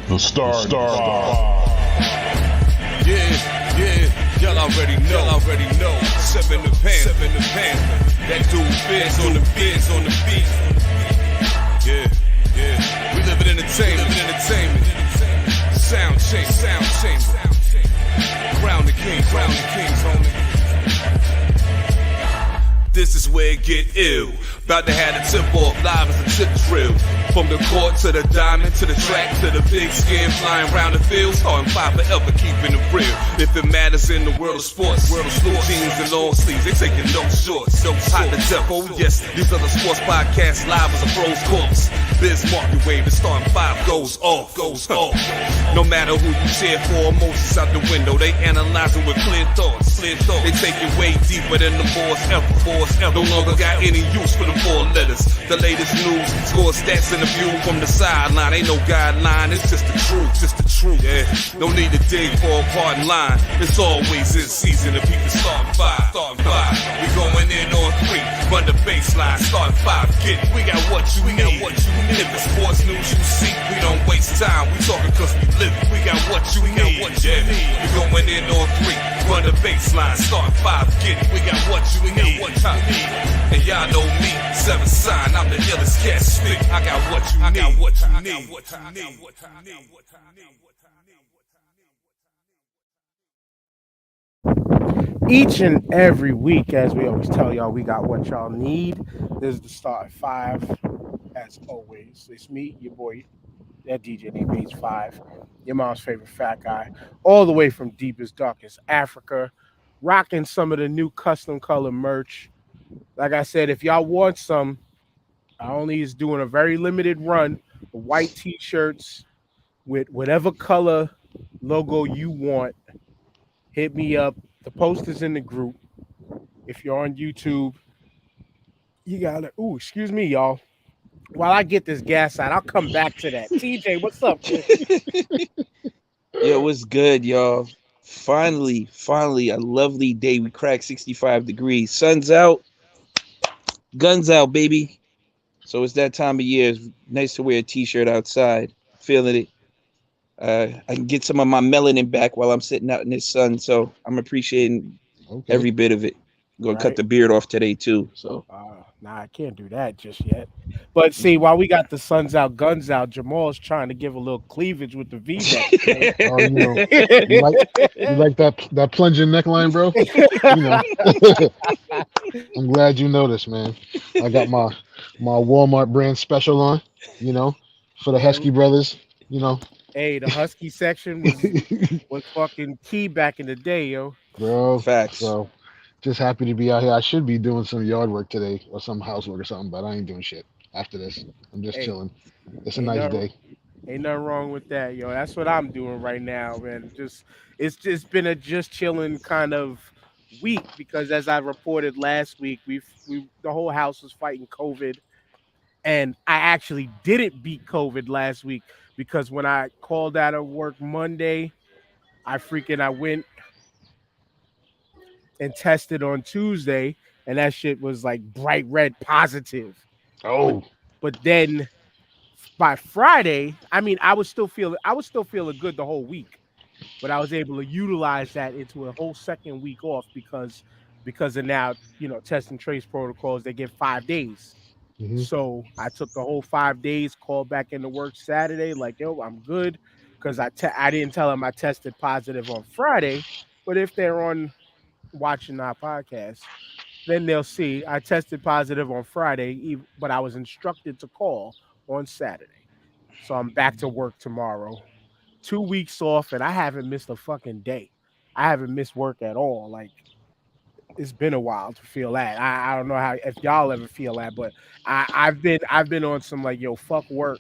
The Star. Yeah, y'all already know. Seven the Panther. That dude Fizz on the beat. Yeah. We live in entertainment. Sound change. Crown the kings, homie. This is where it get ill. About to have the tip off live as a tip drill. From the court to the diamond, to the track, to the big skin flying around the field. Starting five forever, keeping it real. If it matters in the world of sports, blue jeans and long sleeves, they taking no shorts. Hot to death, oh yes, these are the sports podcasts live as a pros course. Biz market wave, the starting five goes off. No matter who you cheer for, emotions out the window. They analyzing with clear thoughts. They take it way deeper than the boys ever. No longer got any use for the four letters. The latest news, score stats and the view from the sideline. Ain't no guideline, it's just the truth. Yeah, no need to dig for a pardon line. It's always in season to beat the starting five. We going in on three, run the baseline, starting five. Get it, we got what you need. If the sports news you see, we don't waste time. We talking cause we live it. We got what you need. We going in on three, run the baseline, starting five. Get it, we got what you need. And y'all know me, seven sign, I'm the illest cat stick. I got what you need. Each and every week, as we always tell y'all, we got what y'all need. This is the Start 5. As always, it's me, your boy, that DJ named H5, your mom's favorite fat guy, all the way from deepest, darkest Africa, rocking some of the new custom color merch. Like I said, if y'all want some, I only is doing a very limited run of white t-shirts with whatever color logo you want. Hit me up. The post is in the group. If you're on YouTube, you gotta. Ooh, excuse me, y'all. While I get this gas out, I'll come back to that. TJ, what's up? Yo, what's good, y'all? Finally, a lovely day. We cracked 65 degrees. Sun's out, guns out, baby. So it's that time of year. It's nice to wear a t-shirt outside. Feeling it. I can get some of my melanin back while I'm sitting out in this sun. So I'm appreciating every bit of it. I'm gonna cut the beard off today too. So nah, I can't do that just yet. But see, while we got the suns out, guns out, Jamal's trying to give a little cleavage with the V-neck. Oh, you like that plunging neckline, bro? I'm glad you noticed, man. I got my Walmart brand special on, for the Husky brothers, Hey, the Husky section was fucking key back in the day, yo. Bro, facts. So just happy to be out here. I should be doing some yard work today or some housework or something, but I ain't doing shit after this. I'm just chilling. It's a nice day. Ain't nothing wrong with that, yo. That's what I'm doing right now, man. It's just been a just chilling kind of week because as I reported last week, we the whole house was fighting COVID, and I actually didn't beat COVID last week because when I called out of work Monday, I went and tested on Tuesday, and that shit was like bright red positive. Oh, but then by Friday, I mean, I was still feeling good the whole week, but I was able to utilize that into a whole second week off because of now, test and trace protocols. They give 5 days. Mm-hmm. So I took the whole 5 days, called back into work Saturday, like, yo, I'm good. Because I didn't tell them I tested positive on Friday, but if they're on watching our podcast, then they'll see I tested positive on Friday, but I was instructed to call on Saturday. So I'm back to work tomorrow. 2 weeks off, and I haven't missed a fucking day. I haven't missed work at all. Like, it's been a while to feel that. I don't know if y'all ever feel that, but I've been on some like, yo, fuck work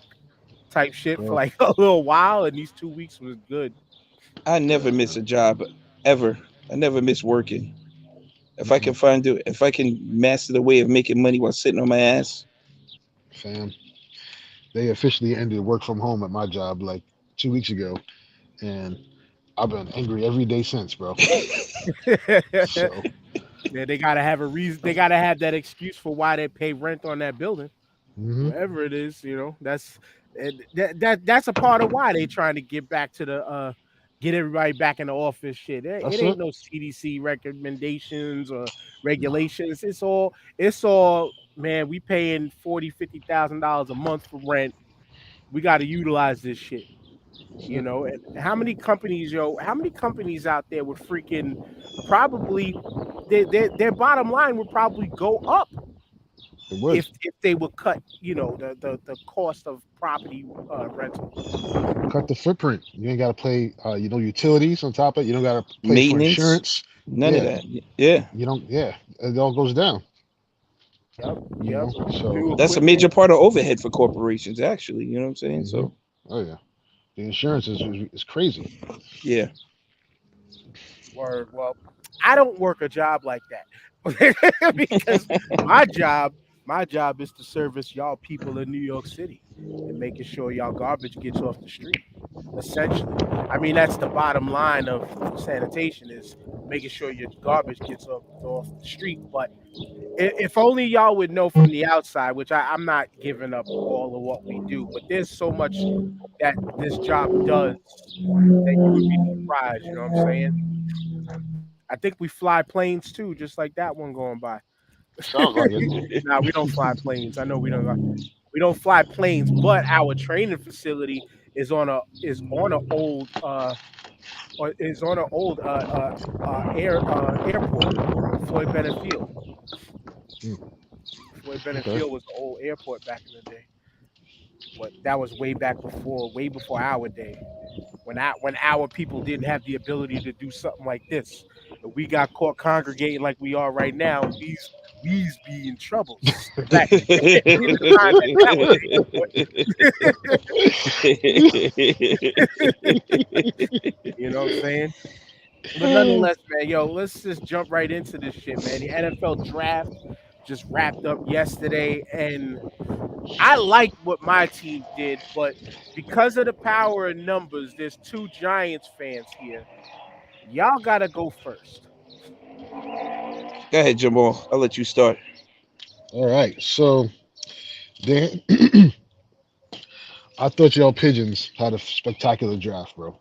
type shit for like a little while, and these 2 weeks was good. I never miss a job ever. I never miss working. If I can master the way of making money while sitting on my ass. Fam, they officially ended work from home at my job like 2 weeks ago, and I've been angry every day since, bro. So. Yeah, they gotta have a reason. They gotta have that excuse for why they pay rent on that building, whatever it is. And that's a part of why they trying to get back to the get everybody back in the office shit. It That's ain't it. no CDC recommendations or regulations. It's all man, we paying 40, $50,000 a month for rent. We got to utilize this shit. That's You it. know, and how many companies out there would freaking probably their bottom line would probably go up It would if they would cut, the cost of property rental. cut the footprint. You ain't got to pay, utilities on top of it. You don't got to pay for Maintenance, insurance. none of Yeah, that. Yeah, you don't. Yeah, it all goes down. Yep, You yep. know, so New that's a equipment. major part of overhead for corporations, actually. You know what I'm saying? hmm So, oh yeah, the insurance is crazy. yeah. Word. Well, I don't work a job like that because my job, my job is to service y'all people in New York City and making sure y'all garbage gets off the street. Essentially, I mean that's the bottom line of sanitation is making sure your garbage gets off the street. But if only y'all would know from the outside, which I'm not giving up all of what we do, but there's so much that this job does that you would be surprised. You know what I'm saying? I think we fly planes too, just like that one going by. Sounds like it. Nah, we don't fly planes. I know we don't fly planes, but our training facility is on a old or is on an old airport, Floyd Bennett Field. Mm, Floyd Bennett okay. Field was an old airport back in the day, but that was way before our day. When our people didn't have the ability to do something like this. If we got caught congregating like we are right now, we's be in trouble. Back in the time that was you know what I'm saying? But nonetheless, man, yo, let's just jump right into this shit, man. The NFL draft just wrapped up yesterday, and I like what my team did, but because of the power of numbers, there's two Giants fans here. Y'all gotta go first. Go ahead, Jamal. I'll let you start. All right. So there, I thought y'all pigeons had a spectacular draft, bro.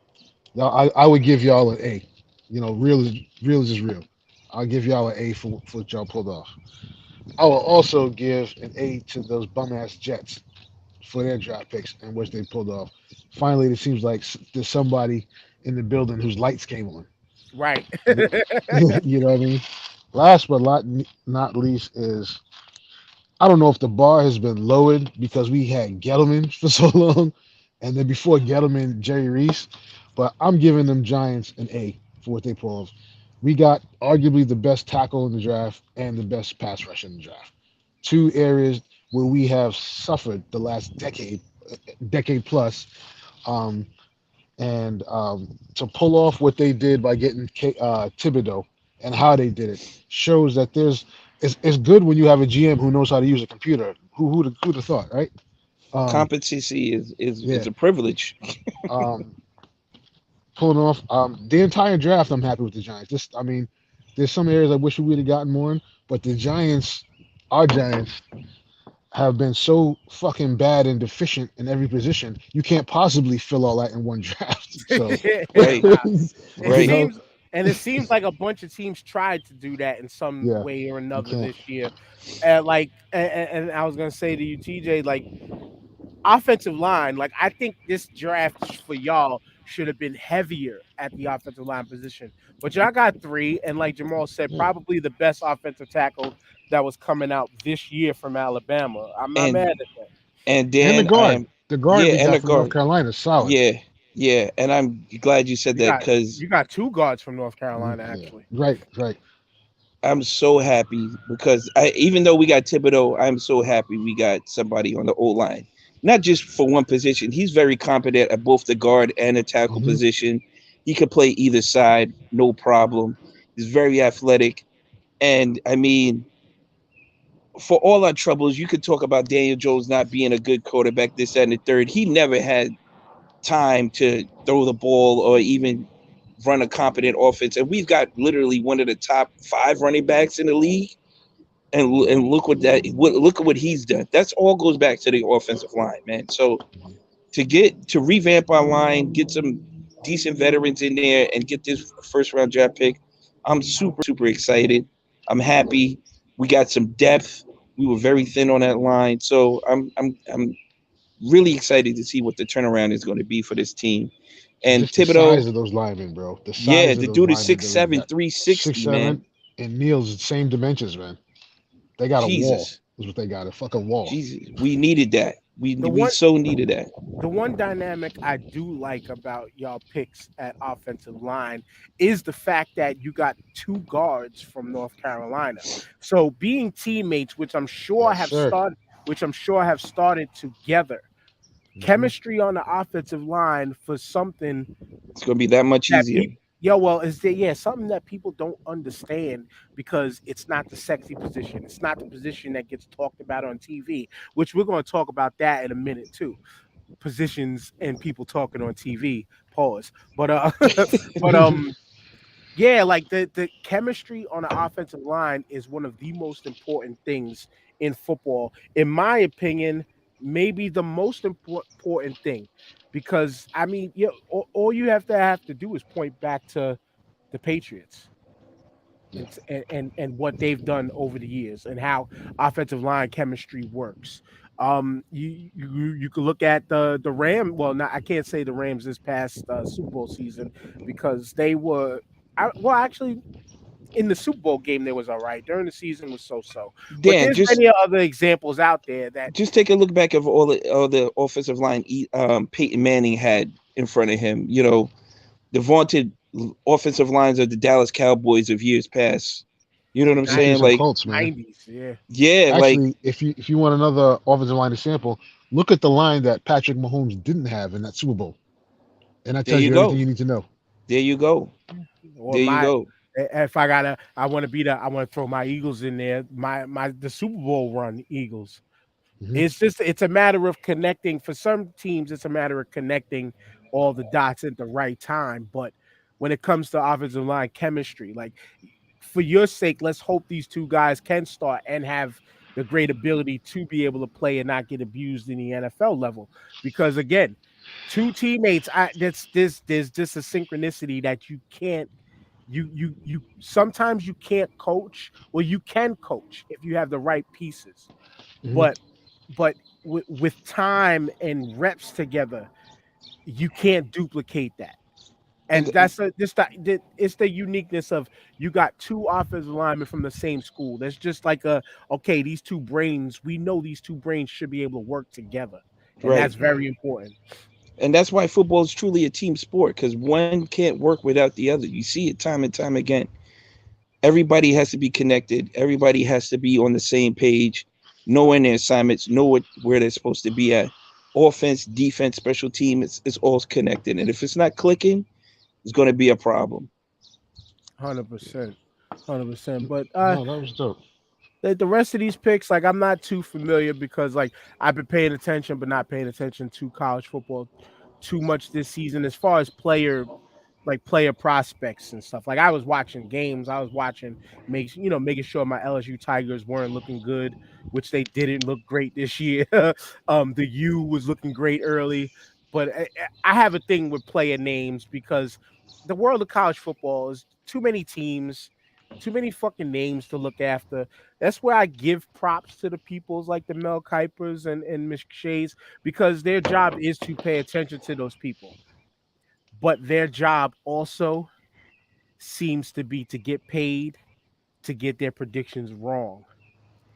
Now I would give y'all an A. Real is just real. I'll give y'all an A for what y'all pulled off. I will also give an A to those bum ass Jets for their draft picks and what they pulled off. Finally, it seems like there's somebody in the building whose lights came on. Right. You, you know what I mean? Last but not least is I don't know if the bar has been lowered because we had Gettleman for so long, and then before Gettleman, Jerry Reese. But I'm giving them Giants an A for what they pulled off. We got arguably the best tackle in the draft and the best pass rush in the draft. Two areas where we have suffered the last decade plus. Um, and to pull off what they did by getting Thibodeau and how they did it shows that it's good when you have a GM who knows how to use a computer. Who'd have thought, right? Um, Competency is yeah. a privilege. Um, Pulling off the entire draft, I'm happy with the Giants. I mean, there's some areas I wish we would have gotten more in, but the Giants, our Giants, have been so fucking bad and deficient in every position. You can't possibly fill all that in one draft. So, Right, Nah, it you right. know, seems like a bunch of teams tried to do that in some yeah, way or you another can't. this year. And I was gonna say to you, TJ, like offensive line, like I think this draft for y'all should have been heavier at the offensive line position. But y'all got three, and like Jamal said, Yeah. probably the best offensive tackle that was coming out this year from Alabama. I'm not And mad at that. and And Dan, I am, the guard yeah, we and got the from North guard, Carolina is solid. yeah, yeah. And I'm glad you said You that got because you got two guards from North Mhm, Carolina, yeah, actually. right, right. I'm so happy because even though we got Thibodeau, I'm so happy we got somebody on the O line. Not just for one position. He's very competent at both the guard and the tackle hmm position. He could play either side, no problem. He's very athletic. And I mean, for all our troubles, you could talk about Daniel Jones not being a good quarterback, this, that, and the third. He never had time to throw the ball or even run a competent offense. And we've got literally one of the top 5 running backs in the league. And look what look at what he's done. That's all goes back to the offensive line, man. So to revamp our line, get some decent veterans in there, and get this first round draft pick. I'm super excited. I'm happy. We got some depth. We were very thin on that line, so I'm really excited to see what the turnaround is going to be for this team. And And just the Thibodeau, size of those linemen, bro. The yeah, size of the those dude is linemen six that we seven, got. three Six, sixty, man. seven, and Neil's the same dimensions, man. They got a wall. Jesus, Is what they got. A fucking wall. Jesus, we needed that. The We one so needed that. the one dynamic I do like about y'all picks at offensive line is the fact that you got two guards from North Carolina. So being teammates, Yes, sir. which I'm sure have started together, Hmm. chemistry on the offensive line for something It's going to be that much that easier. people well, is that yeah, something that people don't understand because it's not the sexy position. It's not the position that gets talked about on TV, which we're going to talk about that in a minute too. Positions and people talking on TV. Pause. But but yeah, like the chemistry on the offensive line is one of the most important things in football, in my opinion. Maybe the most important thing, because I mean, all you have to do is point back to the Patriots Yeah. and what they've done over the years and how offensive line chemistry works. You could look at the Ram. Well, not I can't say the Rams this past Super Bowl season because they were. Actually, in the Super Bowl game, they was all right. During the season was so so. But Dan, there's many other examples out there that just take a look back of all the offensive line Peyton Manning had in front of him. You know, the vaunted offensive lines of the Dallas Cowboys of years past. You know what I'm saying? Patriots and Like, Colts, man. '90s. Yeah, yeah, like Actually, if you want another offensive line example, look at the line that Patrick Mahomes didn't have in that Super Bowl, and that there tells you you everything go. you need to know. There you go. or There you my go. if I want to I want to throw my Eagles in there. My the Super Bowl run Eagles. Hmm. It's a matter of connecting. For some teams, it's a matter of connecting all the dots at the right time. But when it comes to offensive line chemistry, like for your sake, let's hope these two guys can start and have the great ability to be able to play and not get abused in the NFL level. Because again, two teammates, there's just a synchronicity that you can't you sometimes you can't coach. Well, you can coach if you have the right pieces, Hmm. but with time and reps together, you can't duplicate that. And And that's it's the uniqueness of you got two offensive linemen from the same school. That's just like okay, these two brains, we know these two brains should be able to work together, and right. that's very important. And that's why football is truly a team sport because one can't work without the other. You see it time and time again. Everybody has to be connected. Everybody has to be on the same page, knowing their assignments, know where they're supposed to be at. Offense, defense, special team, it's all connected. And if it's not clicking, it's going to be a problem. 100%, 100%. But No, that was dope. the rest of these picks, like I'm not too familiar because like I've been paying attention, but not paying attention to college football too much this season as far as player prospects and stuff. Like I was watching games, I was watching making sure my LSU Tigers weren't looking good, which they didn't look great this year. The U was looking great early, but I have a thing with player names because the world of college football is too many teams, too many fucking names to look after. That's where I give props to the peoples like the Mel Kipers and McShays because their job is to pay attention to those people, but their job also seems to be to get paid to get their predictions wrong.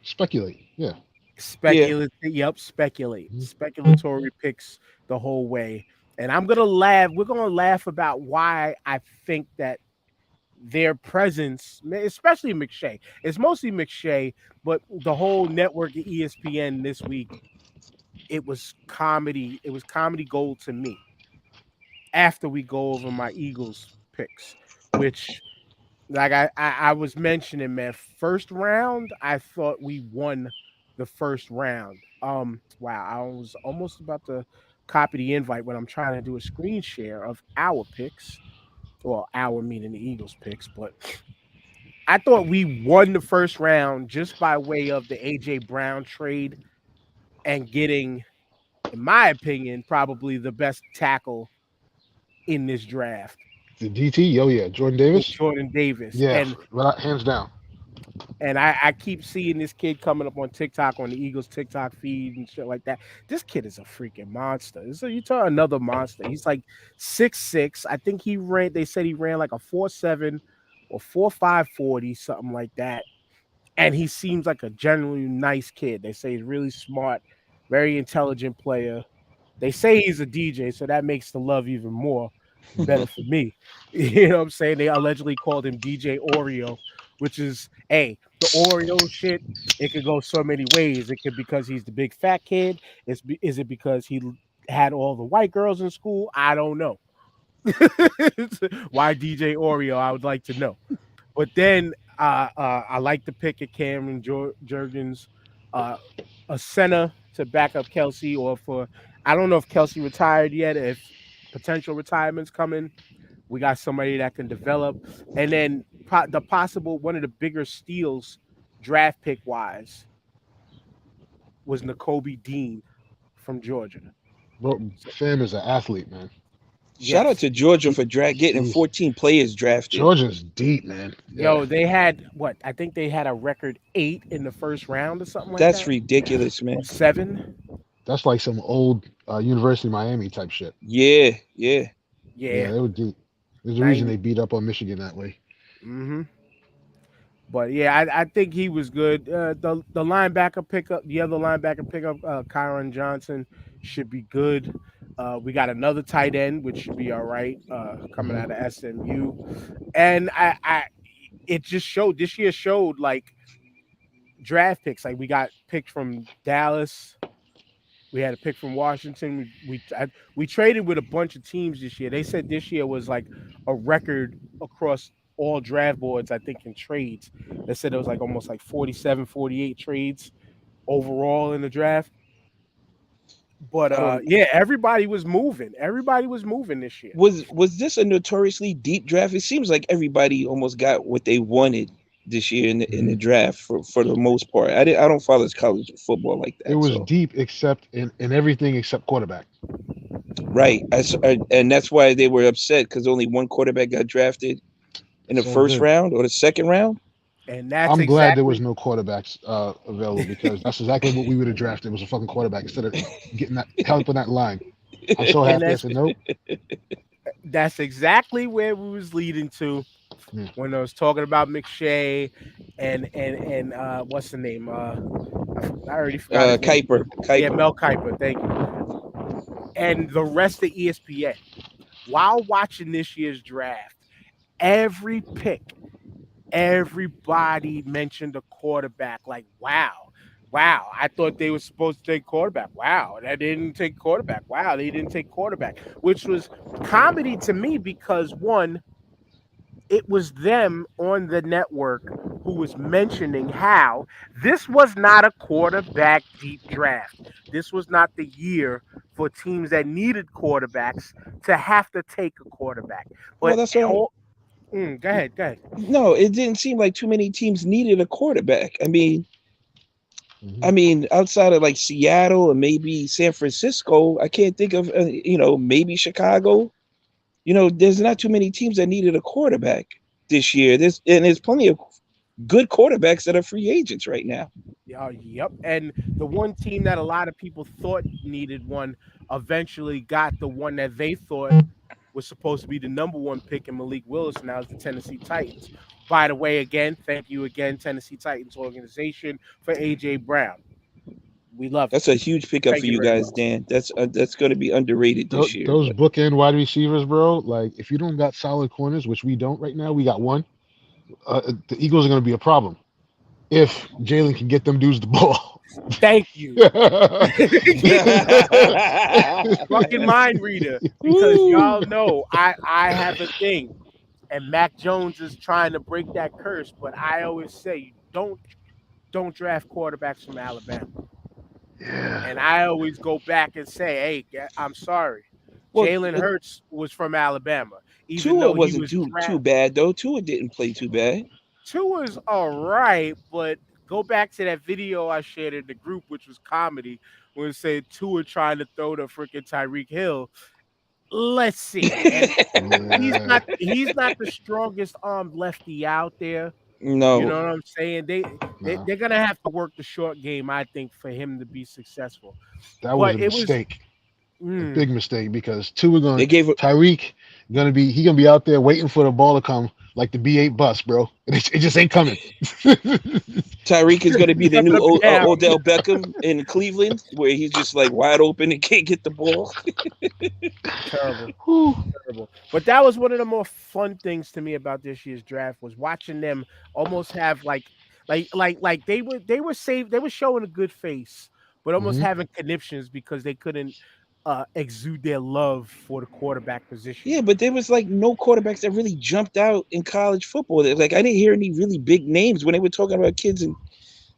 Speculate. Yeah. Yeah. Speculate. Mhm. Speculatory picks the whole way. And I'm gonna laugh. We're gonna laugh about why I think that their presence, especially McShay, it's mostly McShay, but the whole network at ESPN this week, it was comedy. It was comedy gold to me after we go over my Eagles picks, which like I was mentioning, man, first round, I thought we won the first round. Wow, I was almost about to copy the invite when I'm trying to do a screen share of our picks. Well, our meaning the Eagles picks, but I thought we won the first round just by way of the AJ Brown trade and getting in my opinion, probably the best tackle in this draft The DT, oh yeah, Jordan in Davis. Jordan Davis. Yeah, without, hands down. And I keep seeing this kid coming up on TikTok on the Eagles TikTok feed and shit like that. This kid is a freaking monster. So you tell another monster. He's like 6'6". I think he ran. They said he ran like a 4.7 or 4.5 40, something like that. And he seems like a generally nice kid. They say he's really smart, very intelligent player. They say he's a DJ, so that makes the love even more better for me. You know what I'm saying? They allegedly called him DJ Oreo, which is, hey, the Oreo shit, it could go so many ways. It could because he's the big fat kid. Is it because he had all the white girls in school? I don't know. Why DJ Oreo? I would like to know. But then I like the pick of Cameron Jurgens, uh, a center to back up Kelsey, or for I don't know if Kelsey retired yet. If potential retirement's coming, we got somebody that can develop. And then the possible one of the bigger steals, draft pick wise, was N'Kobe Dean from Georgia. Bro, So, Fam is an athlete, man. Shout out yes, to Georgia for getting He's 14 players drafted. Georgia's deep, man. Yeah. yo, they had what? I think they had a record 8 in the first round or something like That's that, ridiculous, or man. 7. That's like some old University of Miami type shit. Yeah, yeah. Yeah, Yeah, they were deep. There's a reason 90. they beat up on Michigan that way. Mm-hmm. But yeah, I think he was good. The linebacker pickup, the other linebacker pickup, Kyron Johnson should be good. We got another tight end, which should be all right, coming Hmm. out of SMU. And it just showed this year showed like draft picks. Like we got picked from Dallas. We had a pick from Washington. We traded with a bunch of teams this year. They said this year was like a record across all draft boards, I think, in trades. They said it was like almost like 47, 48 trades overall in the draft. But I don't. yeah, everybody was moving. Everybody was moving this year. Was this a notoriously deep draft? It seems like everybody almost got what they wanted this year in the Hmm. draft for the most part. I don't follow college football like It that, was so deep except in everything except quarterback. right. And that's why they were upset because only one quarterback got drafted in the It's all first good. round or the second round. And that's I'm glad there was exactly no quarterbacks available because that's exactly what we would have drafted was a fucking quarterback instead of getting that help on that line. I'm so and happy. I said nope. that's exactly where we was leading to Yeah. when I was talking about McShay and what's the name? I already forgot his name. Kuiper, Yeah, Kuiper. Mel Kiper. Thank you. And the rest of ESPN. While watching this year's draft, every pick, everybody mentioned a quarterback. Like, wow, I thought they were supposed to take quarterback. Wow, they didn't take quarterback. Wow, they didn't take quarterback, which was comedy to me because one, it was them on the network who was mentioning how this was not a quarterback deep draft. This was not the year for teams that needed quarterbacks to have to take a quarterback. Well, But that's all. go ahead, go ahead. No, it didn't seem like too many teams needed a quarterback. Hmm. I mean, outside of like Seattle and maybe San Francisco, I can't think of maybe Chicago. There's not too many teams that needed a quarterback this year. There's plenty of good quarterbacks that are free agents right now. Yep. And the one team that a lot of people thought needed one eventually got the one that they thought was supposed to be the number one pick in Malik Willis. Now is the Tennessee Titans. By the way, again, thank you again, Tennessee Titans organization, for AJ Brown. We love it. That's a huge pickup for Thank you you very guys, much. Dan. That's going to be underrated this year. Those But bookend wide receivers, bro. Like if you don't got solid corners, which we don't right now, we got one. The Eagles are going to be a problem if Jalen can get them dudes the ball. Thank you. Fucking mind reader. Because y'all Woo! know I have a thing. And Mac Jones is trying to break that curse, but I always say don't draft quarterbacks from Alabama. Yeah. And I always go back and say, hey, I'm sorry. Well, Jalen Hurts was from Alabama, even Tua though he wasn't was too bad though. Tua didn't play too bad. Two is all right, but go back to that video I shared in the group, which was comedy, when say Tua trying to throw to freaking Tyreek Hill. Let's see. And Yeah, he's not the strongest armed lefty out there. You No, know what I'm saying? no, They're gonna have to work the short game, I think, for him to be successful. that was But a it was mistake, a mm, big mistake because two are going. they gave Tyreek gonna be out there waiting for the ball to come like the B8 bus, bro. It just ain't coming. Tyreek is going to be the new gonna be down. Odell Beckham in Cleveland, where he's just like wide open and can't get the ball. Terrible. Whew. Terrible. But that was one of the more fun things to me about this year's draft was watching them almost have like they were saved, they were showing a good face, but almost Mhm. having conniptions because they couldn't exude their love for the quarterback position. Yeah, but there was like no quarterbacks that really jumped out in college football. Like I didn't hear any really big names when they were talking about kids and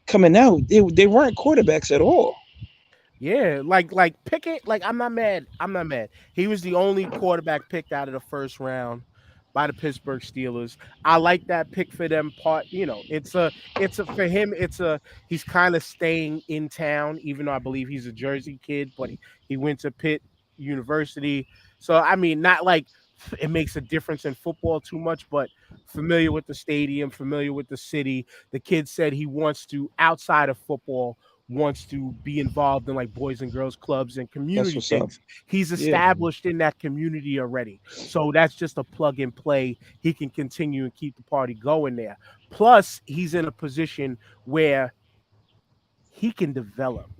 coming out. They weren't quarterbacks at all. Yeah, like Pickett, like I'm not mad. I'm not mad. He was the only quarterback picked out of the first round by the Pittsburgh Steelers. I like that pick for them part, it's a for him, he's kind of staying in town, even though I believe he's a Jersey kid, but he went to Pitt University. So I mean, not like it makes a difference in football too much, but familiar with the stadium, familiar with the city. The kid said he wants to, outside of football, wants to be involved in like boys and girls clubs and That's community what's up. things. He's Yeah, established in that community already. So that's just a plug and play. He can continue and keep the party going there. Plus, he's in a position where he can develop,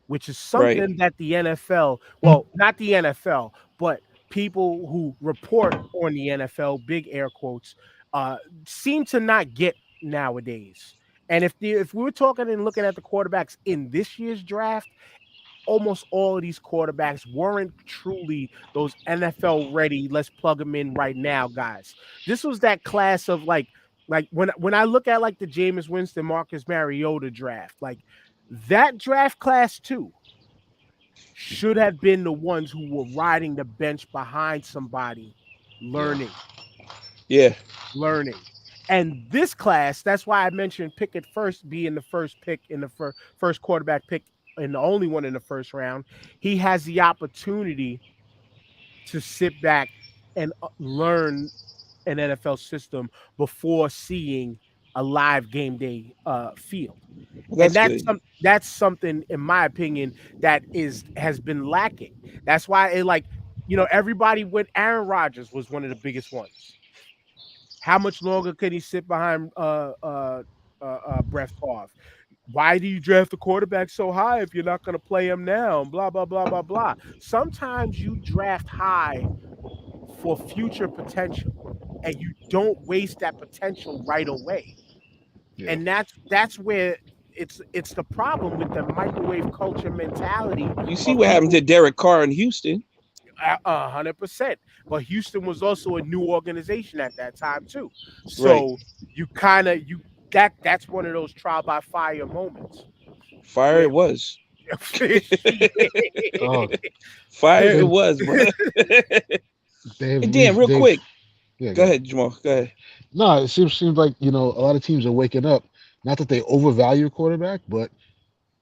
which is right. something that the NFL, well, not the NFL, but people who report on the NFL, big air quotes, uh, seem to not get nowadays. And if we were talking and looking at the quarterbacks in this year's draft, almost all of these quarterbacks weren't truly those NFL ready, let's plug them in right now guys. This was that class of like when I look at like the Jameis Winston, Marcus Mariota draft, like that draft class too should have been the ones who were riding the bench behind somebody Yeah, learning, Yeah, learning. And this class, that's why I mentioned Pickett first being the first pick in the first quarterback pick and the only one in the first round. He has the opportunity to sit back and learn an NFL system before seeing a live game day field. well, And that's good. that's something, in my opinion, that has been lacking. That's why everybody went. Aaron Rodgers was one of the biggest ones. How much longer can he sit behind Brett Favre? Why do you draft a quarterback so high if you're not going to play him now? Blah blah blah blah blah. Sometimes you draft high for future potential, and you don't waste that potential right away. yeah. And that's where it's the problem with the microwave culture mentality You see of what happened people. to Derek Carr in Houston? 100%. But Houston was also a new organization at that time too. Right. So you kind of you that's one of those trial by fire moments Fire where it was. Oh, Fire it they've was, bro. they've And Dan, we've real they've quick. yeah. Go Go ahead. ahead, Jamal. Go ahead. No, it seems like a lot of teams are waking up. Not that they overvalue a quarterback, but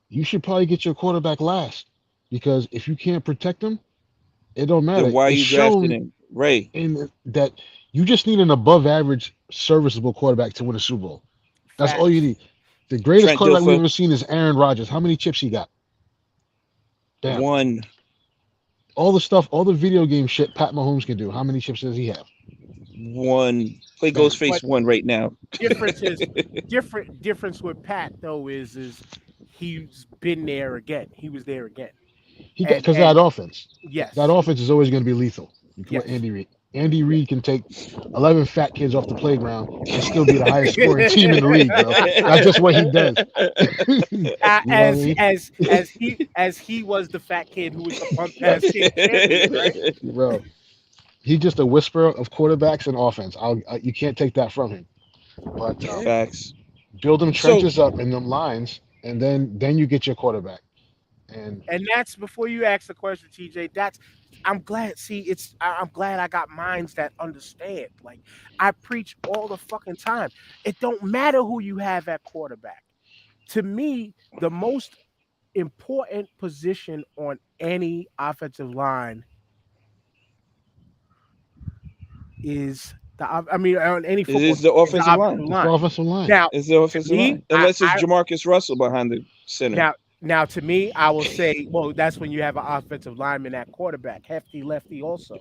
you should probably get your quarterback last because if you can't protect him, it don't Then matter. why It's you drafting shown him? Right. in that you just need an above average, serviceable quarterback to win a Super Bowl. That's all you facts. need. The greatest Trent quarterback we've Dilfer ever seen is Aaron Rodgers. How many chips he got? Bam. won All the stuff, all the video game shit Pat Mahomes can do. How many chips does he have? one. Play Bam. Ghostface But one right now. difference is difference with Pat though is he's been there again. He was there again. He got And because that offense. That yes, offense is always going to be lethal. You can let yes. Andy Reid. Andy Reid can take 11 fat kids off the playground and still be the highest scoring team in the league, bro. That's just what he does. You know what I As mean? he was the fat kid who was the punt pass king champion, right? Bro, he's just a whisperer of quarterbacks and offense. You can't take that from him. But Yeah. Facts. build them So trenches up in them lines, and then you get your quarterback. And And that's before you ask the question, TJ. That's I'm glad. See, I'm glad I got minds that understand. Like I preach all the fucking time. It don't matter who you have at quarterback. To me, the most important position on any offensive line is I mean, on any It football is team the is the offensive offensive line. It's the line. offensive line. Now, It's the to offensive me, line, unless it's Jamarcus Russell behind the center. now now to me, I will say, well, that's when you have an offensive lineman at quarterback, hefty lefty also.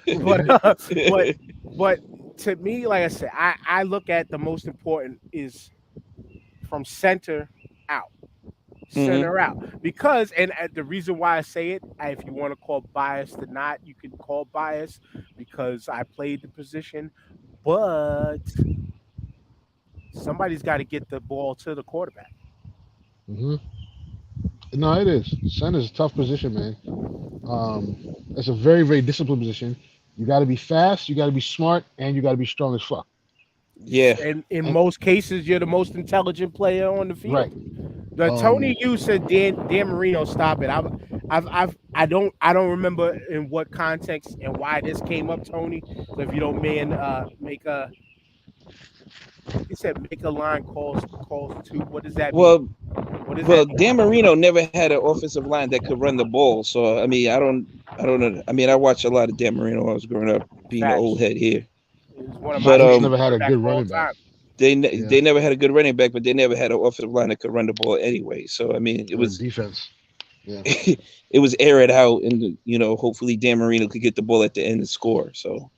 But Mhm. but but to me, like I said, I look at the most important is from out, Hmm. center out, because and the reason why I say it, if you want to call bias or not, you can call bias because I played the position, but somebody's got to get the ball to the quarterback. Mhm. No, it is. Center is a tough position, man. Um, it's a very, very disciplined position. You got to be fast, you got to be smart, and you got to be strong as fuck. Yeah. And in And most cases, you're the most intelligent player on the field. right. The Um, Tony you said Dan Marino stop it. I don't remember in what context and why this came up, Tony. So if you don't man make a he said make a line calls to, what does that mean? Well, What does that well, mean? Dan Marino never had an offensive line that could run the ball. So I mean, I don't know. I mean, I watched a lot of Dan Marino when I was growing up, being an old Facts. head here. Is one of my But Saints favorite never had a quarterbacks good of all running back. time. Yeah, they never had a good running back, but they never had an offensive line that could run the ball anyway. So I mean, or defense. Yeah, it was aired out, and hopefully Dan Marino could get the ball at the end and score. So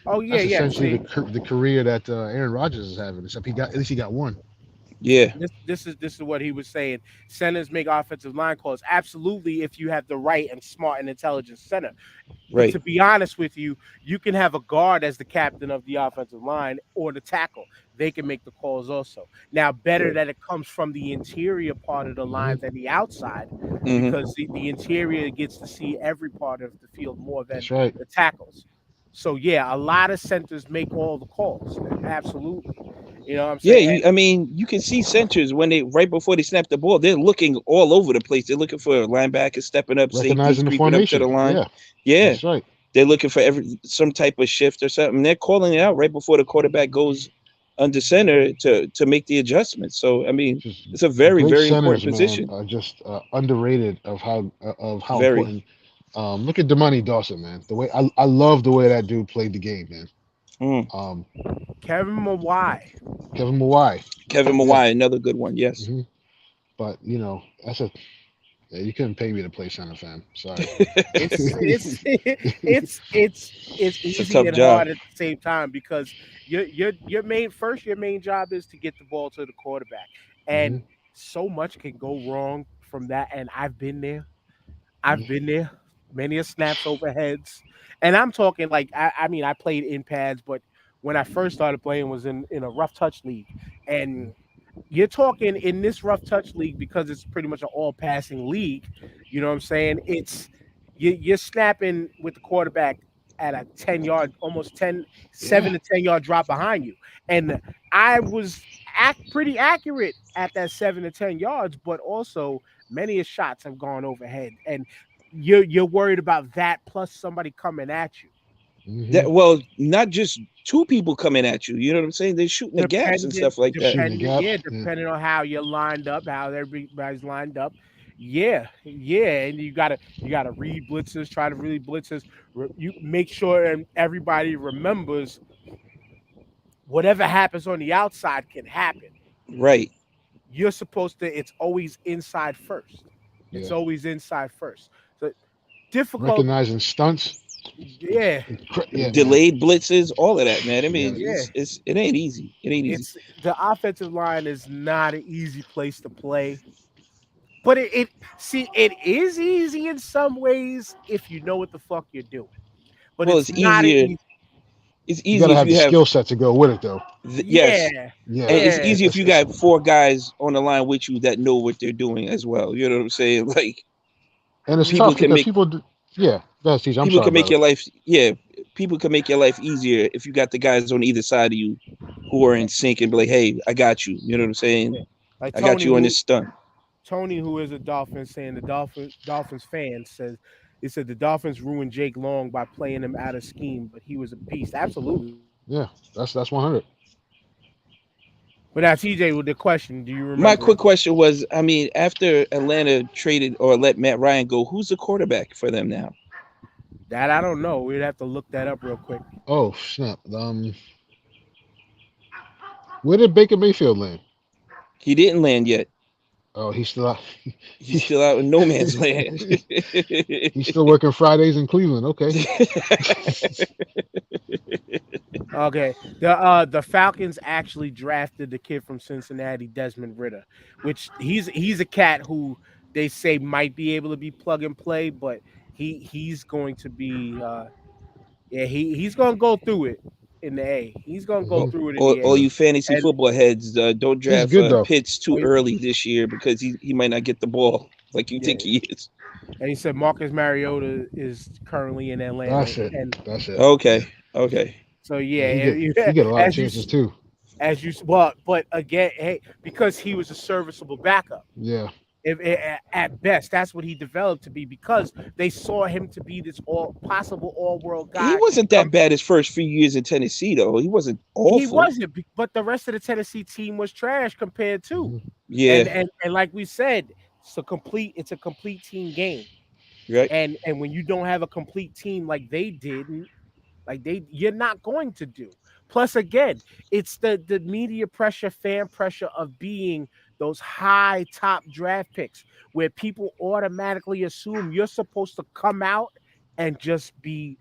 Oh yeah, that's yeah. essentially See, the career that Aaron Rodgers is having. Except he got at least he got one. yeah, this is what he was saying. Centers make offensive line calls. Absolutely, if you have the right and smart and intelligent center. But right, to be honest with you, you can have a guard as the captain of the offensive line or the tackle. They can make the calls also. Now, better right. that it comes from the interior part of the Hmm. line than the outside, Hmm. because the interior gets to see every part of the field more than That's right. the tackles. So yeah, a lot of centers make all the calls. Absolutely. You know what I'm Yeah, saying? I mean, you can see centers when they right before they snap the ball, they're looking all over the place. They're looking for linebackers stepping up, safeties Recognizing the creeping up to formation. the line. Yeah, Yeah, that's right. they're looking for some type of shift or something. They're calling it out right before the quarterback goes under center to make the adjustment. So I mean, Just it's a very great very important centers, man, position. are just underrated of how Very. important. Look at Demani Dawson, man. The way I love the way that dude played the game, man. Mm. Um, Kevin Mawai. Kevin Mawai, Kevin yeah. Mawai, another good one. Yes. Hmm. But that's a yeah, you couldn't pay me to play center, fam. Sorry. It's It's a easy tough and job. hard at the same time because your main job is to get the ball to the quarterback, Hmm. and so much can go wrong from that. And I've been there. I've Hmm. been there. Many a snaps overheads, and I'm talking like I mean I played in pads, but when I first started playing was in a rough touch league, and you're talking in this rough touch league because it's pretty much an all passing league. You know what I'm saying? You're snapping with the quarterback at a 10 yard, almost 10, Yeah. 7 to 10 yard drop behind you. And I was pretty accurate at that 7 to 10 yards, but also many shots have gone overhead. And you're worried about that plus somebody coming at you. Hmm. That well, not just two people coming at you. You know what I'm saying? They're shooting the gaps and Dependent, stuff like that. Shooting the dependent, yeah, gaps. Yeah. depending on how you're lined up, how everybody's lined up. Yeah, yeah, and you gotta read blitzes, try to read blitzes. You make sure and everybody remembers whatever happens on the outside can happen. Right. You're supposed to. It's always inside first. It's Yeah. always inside first. So difficult. Recognizing stunts. Yeah, Yeah, man. Delayed blitzes, all of that, man. I Yeah. mean, yeah. it ain't easy. It ain't easy. It's the offensive line is not an easy place to play. But it is easy in some ways if you know what the fuck you're doing. But Well, it's it's not an easier. easy. It's You got easy to if have the you have skill set to go with it, though. yes, Yeah, Yeah. and it's yeah, easier if you got four guys on the line with you that know what they're doing as well. You know what I'm saying? Like And it's people tough can because make people do. Yeah. That's teach. I'm people sorry, can make brother. your life yeah, people can make your life easier if you got the guys on either side of you who are in sync and be like, hey, I got you. You know what I'm saying? yeah. Like I got you on this stunt. Tony, who is a Dolphins saying the Dolphins fan says he said the Dolphins ruined Jake Long by playing him out of scheme, but he was a beast. Absolutely. Yeah. That's 100. But now, TJ, with the question, do you My remember it? quick question was, I mean, after Atlanta traded or let Matt Ryan go, who's the quarterback for them now? That I don't know. We'd have to look that up real quick. Oh snap! Where did Baker Mayfield land? He didn't land yet. Oh, he's still out. He's He, still out in no man's land. he's still working Fridays in Cleveland. Okay. Okay. The Falcons actually drafted the kid from Cincinnati, Desmond Ritter, which he's a cat who they say might be able to be plug and play, but he's going to be yeah, he's gonna go through it in the A. He's gonna go Hmm. through it in all, the all A. you fantasy And football heads, don't He's draft good though. Pitts too oh, early this year because he might not get the ball like you yeah, think he is. and he said Marcus Mariota is currently in Atlanta, That's it. and That's it. Yeah. Okay, okay. so Yeah. yeah, He get a lot of as you chances too. but again, hey, because he was a serviceable backup. Yeah. At best, that's what he developed to be because they saw him to be this all possible all world He guy. wasn't that bad his first few years in Tennessee though. He wasn't He awful. wasn't, but the rest of the Tennessee team was trash compared to. Hmm. And Yeah, and like we said, it's a complete team game. right. And when you don't have a complete team like they did, you're not going to do. Plus, again, it's the media pressure, fan pressure of being those high top draft picks where people automatically assume you're supposed to come out and just be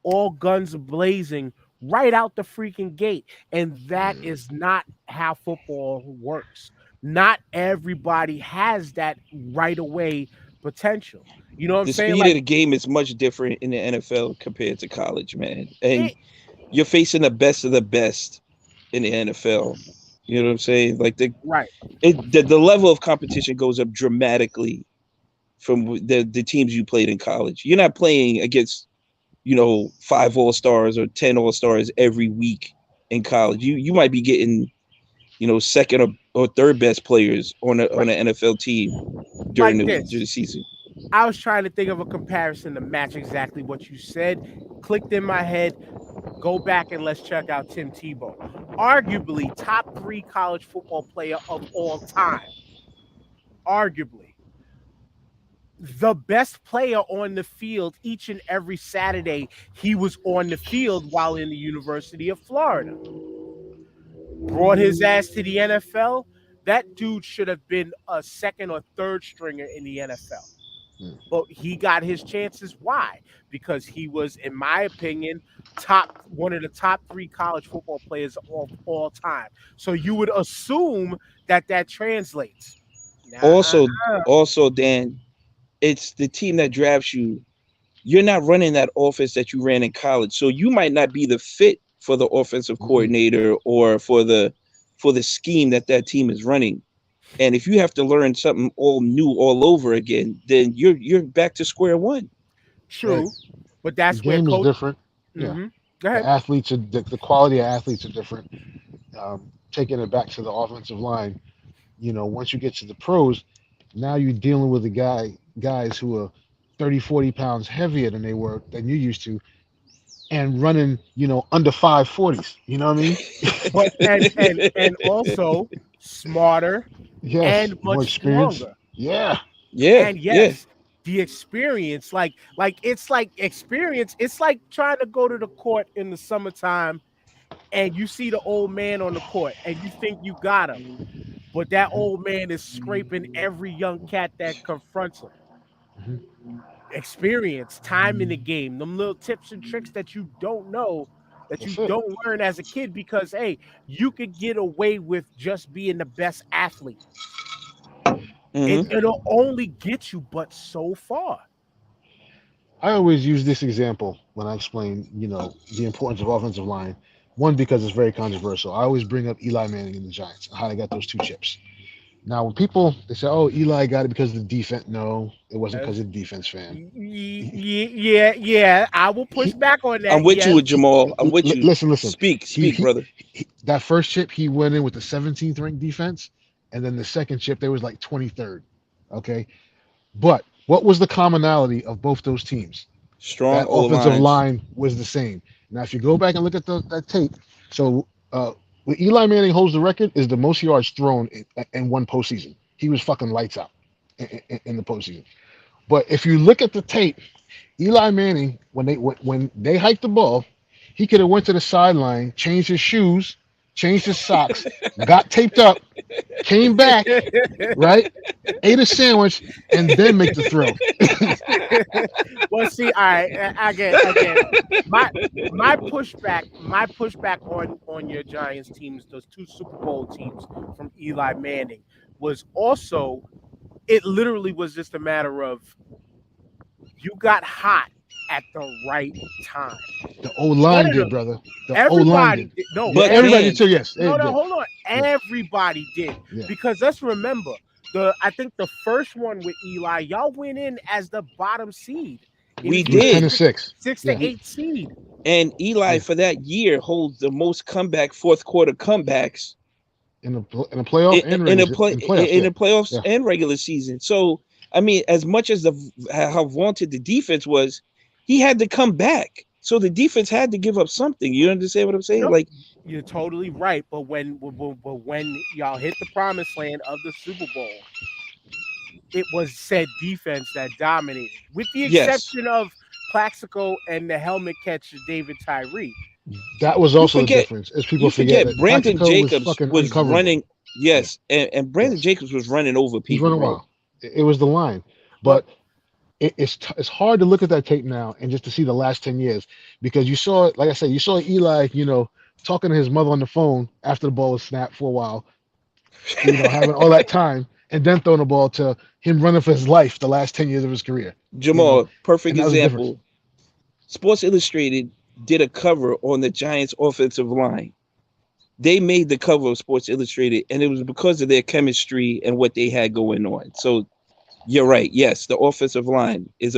all guns blazing right out the freaking gate. And that is not how football works. Not everybody has that right away potential. You know what I'm The saying? speed of Like the game is much different in the NFL compared to college, man. And it, you're facing the best of the best in the NFL. You know what I'm saying? Like right. the level of competition goes up dramatically from the teams you played in college. You're not playing against, 5 all-stars or 10 all-stars every week in college. You might be getting, second or third best players on Right. an NFL team during Like the this. season. I was trying to think of a comparison to match exactly what you said. Clicked in my head. Go back and let's check out Tim Tebow. Arguably top 3 college football player of all time. Arguably the best player on the field each and every Saturday he was on the field while in the University of Florida. Brought his ass to the NFL. That dude should have been a second or third stringer in the NFL. Hmm. But he got his chances. Why? Because he was, in my opinion, top one of the top 3 college football players of all time. So you would assume that that translates. Nah, Also, also, Dan, it's the team that drafts you. You're not running that offense that you ran in college, so you might not be the fit for the offensive Hmm. coordinator or for the scheme that team is running. And if you have to learn something all new all over again, then you're back to square one. Right. true, but The that's where game is coach. different. Yeah. Mm-hmm. Go The ahead. athletes are the quality of athletes are different. Taking it back to the offensive line, once you get to the pros, now you're dealing with guys who are 30, 40 pounds heavier than you used to, and running, under 540s. You know what I mean? But and also smarter Yes, and more much experience. stronger. Yeah. Yeah, And yeah. yes, the experience, like it's like experience. It's like trying to go to the court in the summertime and you see the old man on the court and you think you got him, but that Hmm. old man is scraping every young cat that confronts him. Hmm. Experience, time in the game, them little tips and tricks that you don't know, that you That's it. don't learn as a kid because hey, you could get away with just being the best athlete. Hmm. It'll only get you but so far. I always use this example when I explain, the importance of offensive line. One, because it's very controversial. I always bring up Eli Manning and the Giants and how they got those 2 chips. Now, when people they say, "Oh, Eli got it because of the defense," no, it wasn't because As- of the defense, fan. yeah, I will push He, back on I'm that. with you Yes, with Jamal. I'm with you. listen. Speak, brother. That first chip he went in with the 17th ranked defense, and then the second chip they was like 23rd. Okay, but what was the commonality of both those teams? Strong That O offensive lines. line was the same. Now, if you go back and look at that tape, so When Eli Manning holds the record, is the most yards thrown in one postseason. He was fucking lights out in the postseason. But if you look at the tape, Eli Manning, when they hiked the ball, he could have went to the sideline, changed his shoes, changed his socks, got taped up, came back, right, ate a sandwich, and then make the throw. Well, see, all right, again, my pushback on your Giants teams, those two Super Bowl teams from Eli Manning, was also it literally was just a matter of you got hot at the right time. The O line No. did, brother. The O line Everybody did. did. No, But Everybody man, did too. Yes. no, It did. hold on. Yeah. Everybody did. Yeah. Because let's remember, I think the first one with Eli, y'all went in as the bottom seed. we It was 10 did. and 6. 6 Yeah. to 8 seed. And Eli Yeah. for that year holds the most comeback fourth quarter comebacks In the playoff and in the playoffs. playoffs and regular season. So I mean, as much as how vaunted the defense was, he had to come back. So the defense had to give up something. You understand what I'm saying? Nope. Like, You're totally right. But when y'all hit the promised land of the Super Bowl, it was said defense that dominated, with the yes, exception of Plaxico and the helmet catcher David Tyree. That was you also the forget difference. As people you forget that Brandon Plaxico Jacobs fucking was uncoverable. running. Yes, and Brandon Yes. Jacobs was running over He's people. running Bro. wild. It was the line, but it's hard to look at that tape now and just to see the last 10 years because you saw, like I said, you saw Eli, talking to his mother on the phone after the ball was snapped for a while, having all that time, and then throwing the ball to him running for his life the last 10 years of his career. Jamal, perfect And that was the difference. example. Sports Illustrated did a cover on the Giants' offensive line. They made the cover of Sports Illustrated, and it was because of their chemistry and what they had going on. So you're right. Yes, the offensive line was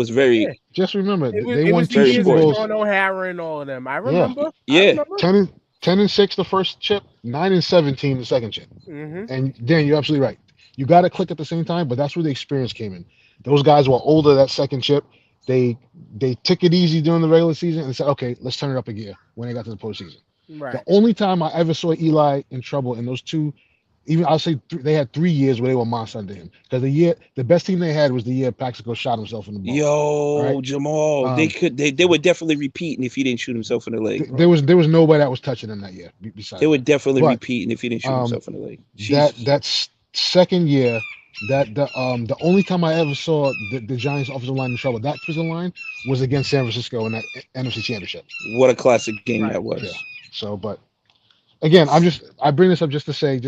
very Yeah. Just remember, It they was won the two very years Super of Bowls. Sean O'Hara and all of them. I Yeah. remember. Yeah. I remember. 10 and 6 the first chip, 9 and 17 the second chip. Mm-hmm. And Dan, you're absolutely right. You got to click at the same time, but that's where the experience came in. Those guys were older that second chip. They took it easy during the regular season and said, okay, let's turn it up a gear when they got to the postseason. Right. The only time I ever saw Eli in trouble in those two, even I'll say they had 3 years where they were monster under him. Because the best team they had was the year Plaxico shot himself in the ball. Yo, Right. Jamal, they were definitely repeating if he didn't shoot himself in the leg. Bro. There was nobody that was touching him that year besides. They were definitely But, repeating if he didn't shoot himself in the leg. That second year, the only time I ever saw the Giants offensive line in trouble, that offensive line was against San Francisco in that NFC Championship. What a classic game Right. that was. Yeah. So, but again, I bring this up just to say,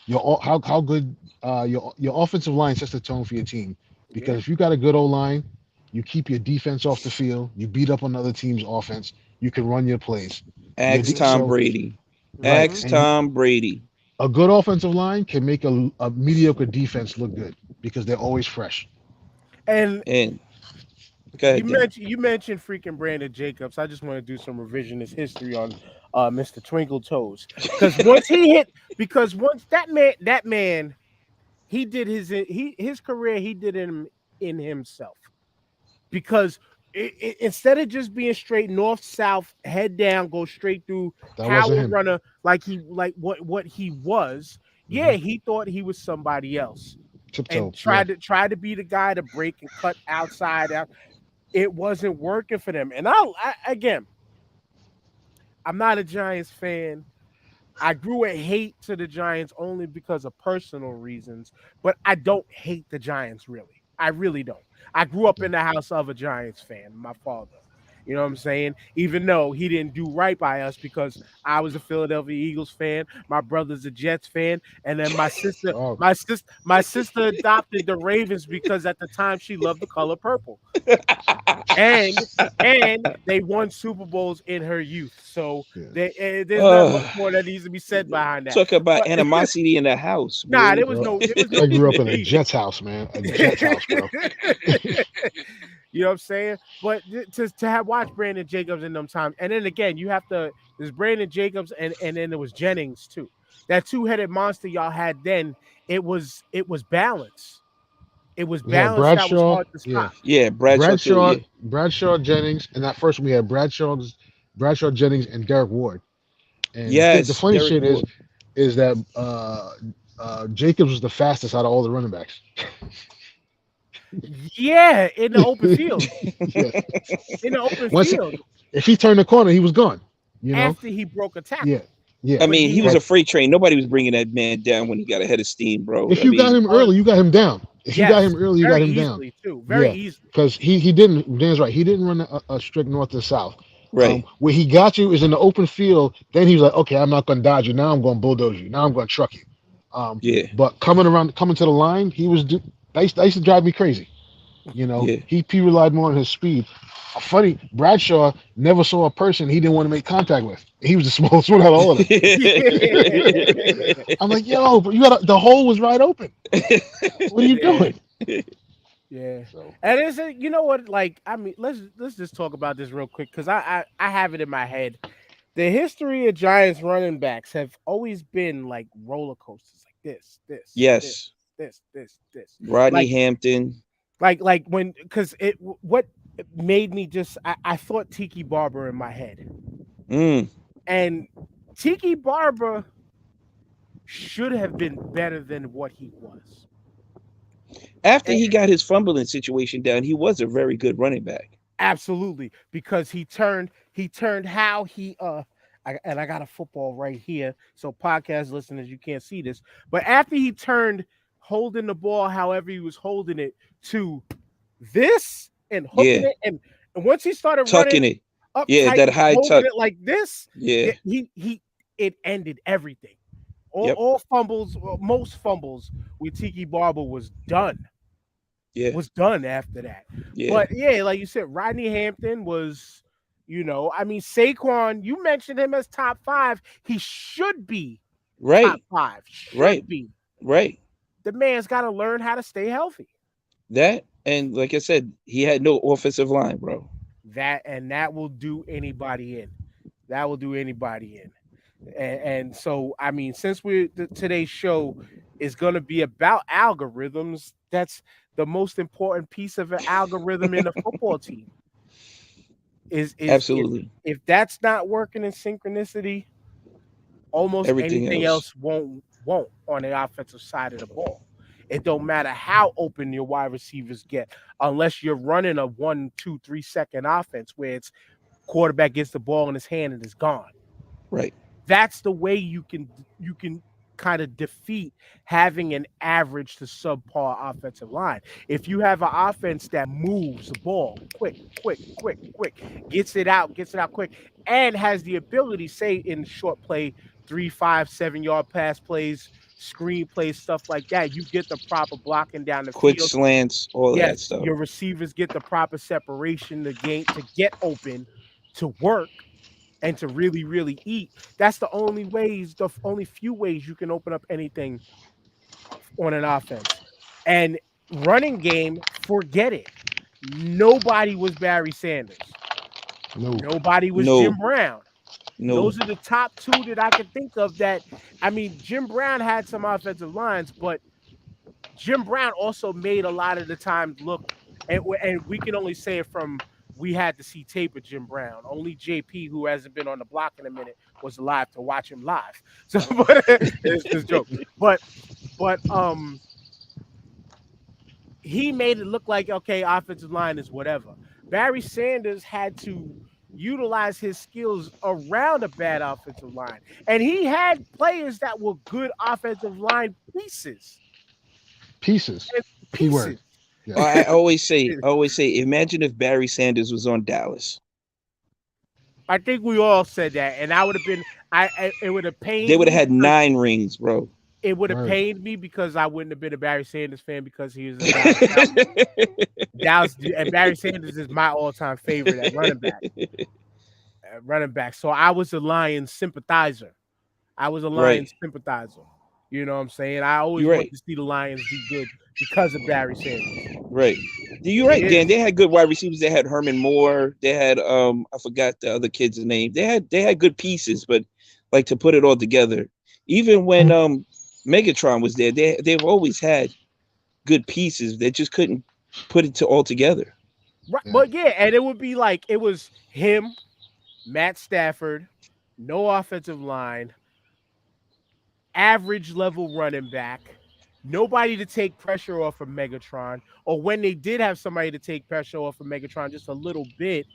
how good your offensive line sets the tone for your team. Because if you got a good O line, you keep your defense off the field, you beat up on other team's offense, you can run your plays. Ask Tom Brady. Right. Ask Tom Brady. A good offensive line can make a mediocre defense look good because they're always fresh. And Go ahead, you mentioned freaking Brandon Jacobs. I just want to do some revisionist history on Mr. Twinkle Toes because once that man, he did his career. He did in himself because instead of just being straight north south, head down, go straight through That wasn't power him. runner like what he was. Yeah, he thought he was somebody else Tiptoe. and tried to be the guy to break and cut outside out. It wasn't working for them. And again, I'm not a Giants fan. I grew a hate to the Giants only because of personal reasons, but I don't hate the Giants really. I really don't. I grew up in the house of a Giants fan, my father. You know what I'm saying? Even though he didn't do right by us because I was a Philadelphia Eagles fan, my brother's a Jets fan, and then my sister, Oh. my sister adopted the Ravens because at the time she loved the color purple. And they won Super Bowls in her youth. So there's not much more that needs to be said behind that. Talk about animosity in the house. Nah, bro. there was no I grew up in a Jets house, man. A Jets house, bro. You know what I'm saying? But to have watched Brandon Jacobs in them times, and then again, there's Brandon Jacobs and then there was Jennings too. That two-headed monster y'all had then, it was balance. It was We had balance that was Bradshaw, hard to stop. Yeah, Bradshaw. Bradshaw Jennings, and that first one we had Bradshaw Jennings, and Derek Ward. And the Yes, funny Derek shit Moore. is that Jacobs was the fastest out of all the running backs. Yeah, in the open field. Yeah. In the open Once field if he turned the corner, he was gone. You know. after he broke a Yeah. tackle. Yeah. I But mean, he he was But a freight train. Nobody was bringing that man down when he got ahead of steam, bro. if I you got mean, him early, you got him down. If you got yes, him early, you got very him down. easily too. Very Yeah, easily. because he didn't. Dan's right. He didn't run a strict north to south. right. Where he got you is in the open field. Then he was like, okay, I'm not going to dodge you. Now I'm going to bulldoze you. Now I'm going to truck you. Yeah, But coming to the line, that used to drive me crazy. You know, yeah. he relied more on his speed. Funny, Bradshaw never saw a person he didn't want to make contact with. He was the smallest one out of all of them. I'm like, yo, but the hole was right open. What are you Yeah. doing? Yeah. So And it's you know what, like, I mean, let's just talk about this real quick because I have it in my head. The history of Giants running backs have always been like roller coasters, like Yes, this. Rodney Like Hampton. like when because what made me just I thought Tiki Barber in my head. Mm, And Tiki Barber should have been better than what he was. After A- he got his fumbling situation down, he was a very good running back. Absolutely, because he turned how he and I got a football right here. So podcast listeners, you can't see this, but after he turned holding the ball, however he was holding it, to this and hooking Yeah, it, and once he started running tucking it. up Yeah, tight that and high holding tuck. it like this, Yeah, he it ended everything. yep, All fumbles, most fumbles with Tiki Barber was done. yeah, Was done after that. yeah. But yeah, like you said, Rodney Hampton was, I mean, Saquon, you mentioned him as top 5. He should be top Right, 5. right, Should be. right. The man's got to learn how to stay healthy. That and like I said, he had no offensive line, bro. That will do anybody in. That will do anybody in. And so, I mean, since today's show is going to be about algorithms, that's the most important piece of an algorithm in a football team. Is Absolutely. if that's not working in synchronicity, almost Everything anything else. else won't on the offensive side of the ball. It don't matter how open your wide receivers get, unless you're running a 1, 2, 3 second offense where it's quarterback gets the ball in his hand and it's gone. Right. That's the way you can kind of defeat having an average to subpar offensive line. If you have an offense that moves the ball quick, gets it out quick, and has the ability, say in short play, 3, 5, 7 yard pass plays, screen plays, stuff like that, you get the proper blocking down the Quick field. slants, all of that Yes, stuff. your receivers get the proper separation to get open, to work, and to really, really eat. That's the only few ways you can open up anything on an offense. And running game, forget it. Nobody was Barry Sanders. no. Nobody was No. Jim Brown. No. Those are the top 2 that I can think of that, I mean, Jim Brown had some offensive lines, but Jim Brown also made a lot of the time look, and we can only say it from, we had to see tape of Jim Brown. Only JP, who hasn't been on the block in a minute, was alive to watch him live. So, but it's this joke. But he made it look like, okay, offensive line is whatever. Barry Sanders had to utilize his skills around a bad offensive line, and he had players that were good offensive line pieces. Keyword. Yeah. I always say, imagine if Barry Sanders was on Dallas. I think we all said that, and I would have been. It would have pained. They would have me had because 9 rings, bro. It would have Right. pained me because I wouldn't have been a Barry Sanders fan because he was a Dallas, and Barry Sanders is my all-time favorite at running back. So I was a Lions sympathizer. Sympathizer. You know what I'm saying? I always You're right. wanted to see the Lions do good because of Barry Sanders. Right. You're right, It Dan. is. They had good wide receivers. They had Herman Moore. They had I forgot the other kid's name. They had good pieces, but like to put it all together. Even when Megatron was there, they've always had good pieces. They just couldn't put it all together. Right, Yeah. but yeah, and it would be like it was him, Matt Stafford, no offensive line, average level running back, nobody to take pressure off of Megatron, or when they did have somebody to take pressure off of Megatron just a little bit,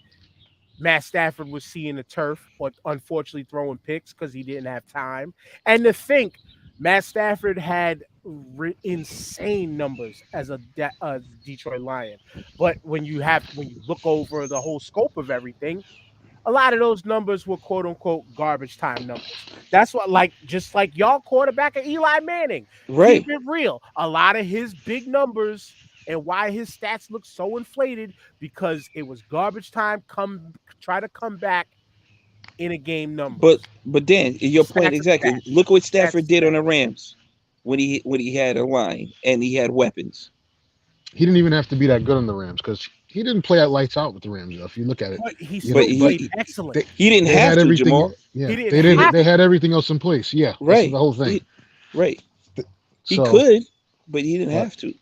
Matt Stafford was seeing the turf or unfortunately throwing picks because he didn't have time. And to think, Matt Stafford had insane numbers as a Detroit Lion, but when you look over the whole scope of everything, a lot of those numbers were quote unquote garbage time numbers. That's what, like, just like y'all quarterback of Eli Manning. Keep Right. it real. A lot of his big numbers and why his stats look so inflated because it was garbage time. Try to come back in a game But numbers. Dan, your point Stats are exactly. stats. Look what Stats Stafford are did on stats. the Rams when he had a line and he had weapons. He didn't even have to be that good on the Rams because he didn't play at lights out with the Rams. Though, if you look at it, But he you know, But still but played excellent. they he didn't they have had to, everything. Jamal. He Yeah, didn't they didn't. have They had to. everything else in place. Yeah, that's the Right. whole thing. Right. He So, could, but he didn't but have to.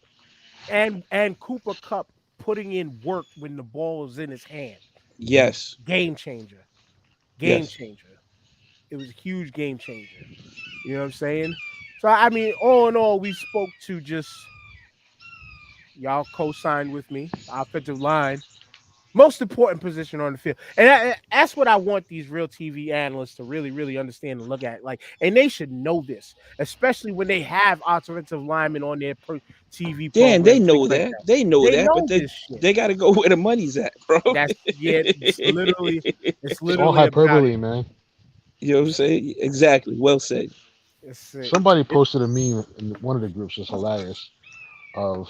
And Cooper Cup putting in work when the ball was in his hand. mhm. Yes. Game changer. Game Yes. changer. It was a huge game changer. You know what I'm saying? So I mean, all in all, we spoke to just y'all co-signed with me. Offensive line, most important position on the field, and that's what I want these real TV analysts to really, really understand and look at. Like, and they should know this, especially when they have offensive linemen on their TV Dan, they programs, things know like that. that. They know They that, but know this shit. they got to go where the money's at, bro. That's yeah. It's it's all literally about it. hyperbole, man. You know what I'm saying? Exactly. Well said. It's Somebody it, posted a meme in one of the groups. It's hilarious. Of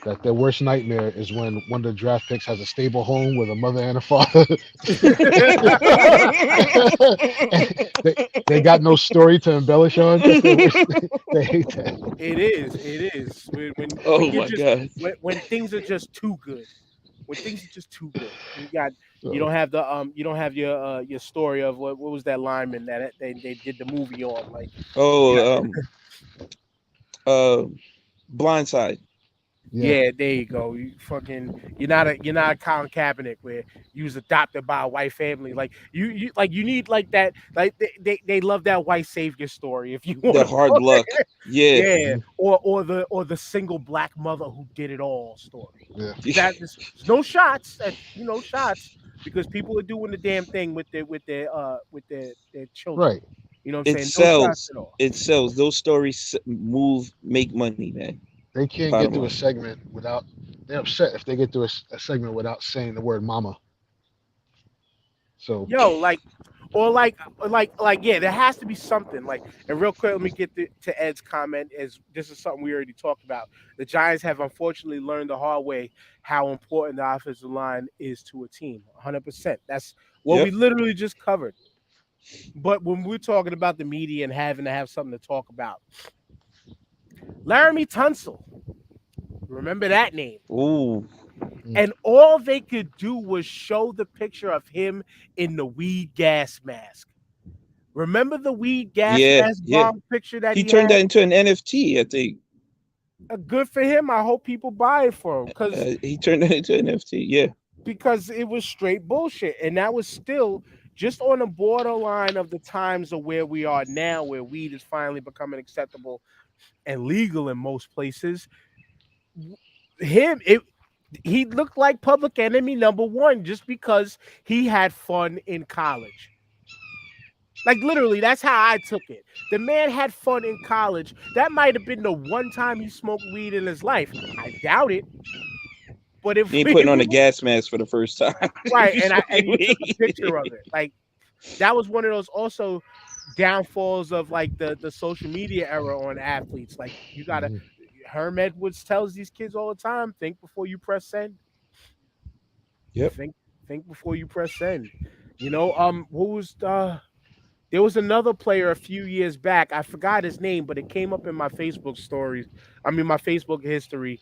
that their worst nightmare is when one of the draft picks has a stable home with a mother and a father. they got no story to embellish on. That's their worst. They hate that. it is. It is when Oh you're my just God. when things are just too good. When things are just too good. You So don't have the you don't have your story of what was that lineman that they did the movie on, like, yeah. Oh, uh, Blindside. yeah, Yeah, there you go. You're not a Colin Kaepernick where you was adopted by a white family. Like you need like that, like they love that white savior story if you want The to hard call luck. it. Yeah. Yeah, hmm or the single black mother who did it all story. yeah, That is there's no shots at shots because people are doing the damn thing with their children. right. You know what I'm It saying? No shots sells. at all. It sells. Those stories move, make money, man. They can't Bottom get through a line. segment without. They're upset if they get through a segment without saying the word "mama." So Yo, yeah, there has to be something like. And real quick, let me get to Ed's comment, as this is something we already talked about. The Giants have unfortunately learned the hard way how important the offensive line is to a team. 100%. That's what we Yep. literally just covered. But when we're talking about the media and having to have something to talk about, Laramie Tunsil, remember that name? Ooh. mm, And all they could do was show the picture of him in the weed gas mask. Remember the weed gas Yeah. mask Yeah. bomb picture that He he turned had? that into an NFT, I think. Good for him. I hope people buy it for him He turned that into an NFT. Yeah. because it was straight bullshit, and that was still just on the borderline of the times of where we are now, where weed is finally becoming acceptable and legal in most places. Him, he looked like public enemy number one just because he had fun in college. Like literally, that's how I took it. The man had fun in college. That might have been the one time he smoked weed in his life. I doubt it. But He if ain't we, putting on a gas mask for the first time. If right, you and smoking you took a picture of weed. it, like that was one of those also downfalls of like the social media era on athletes. Like you gotta mhm. Herm Edwards tells these kids all the time, think before you press send. Yep. Think think before you press send. Who was there was another player a few years back. I forgot his name, but it came up in my Facebook stories. I mean, my Facebook history,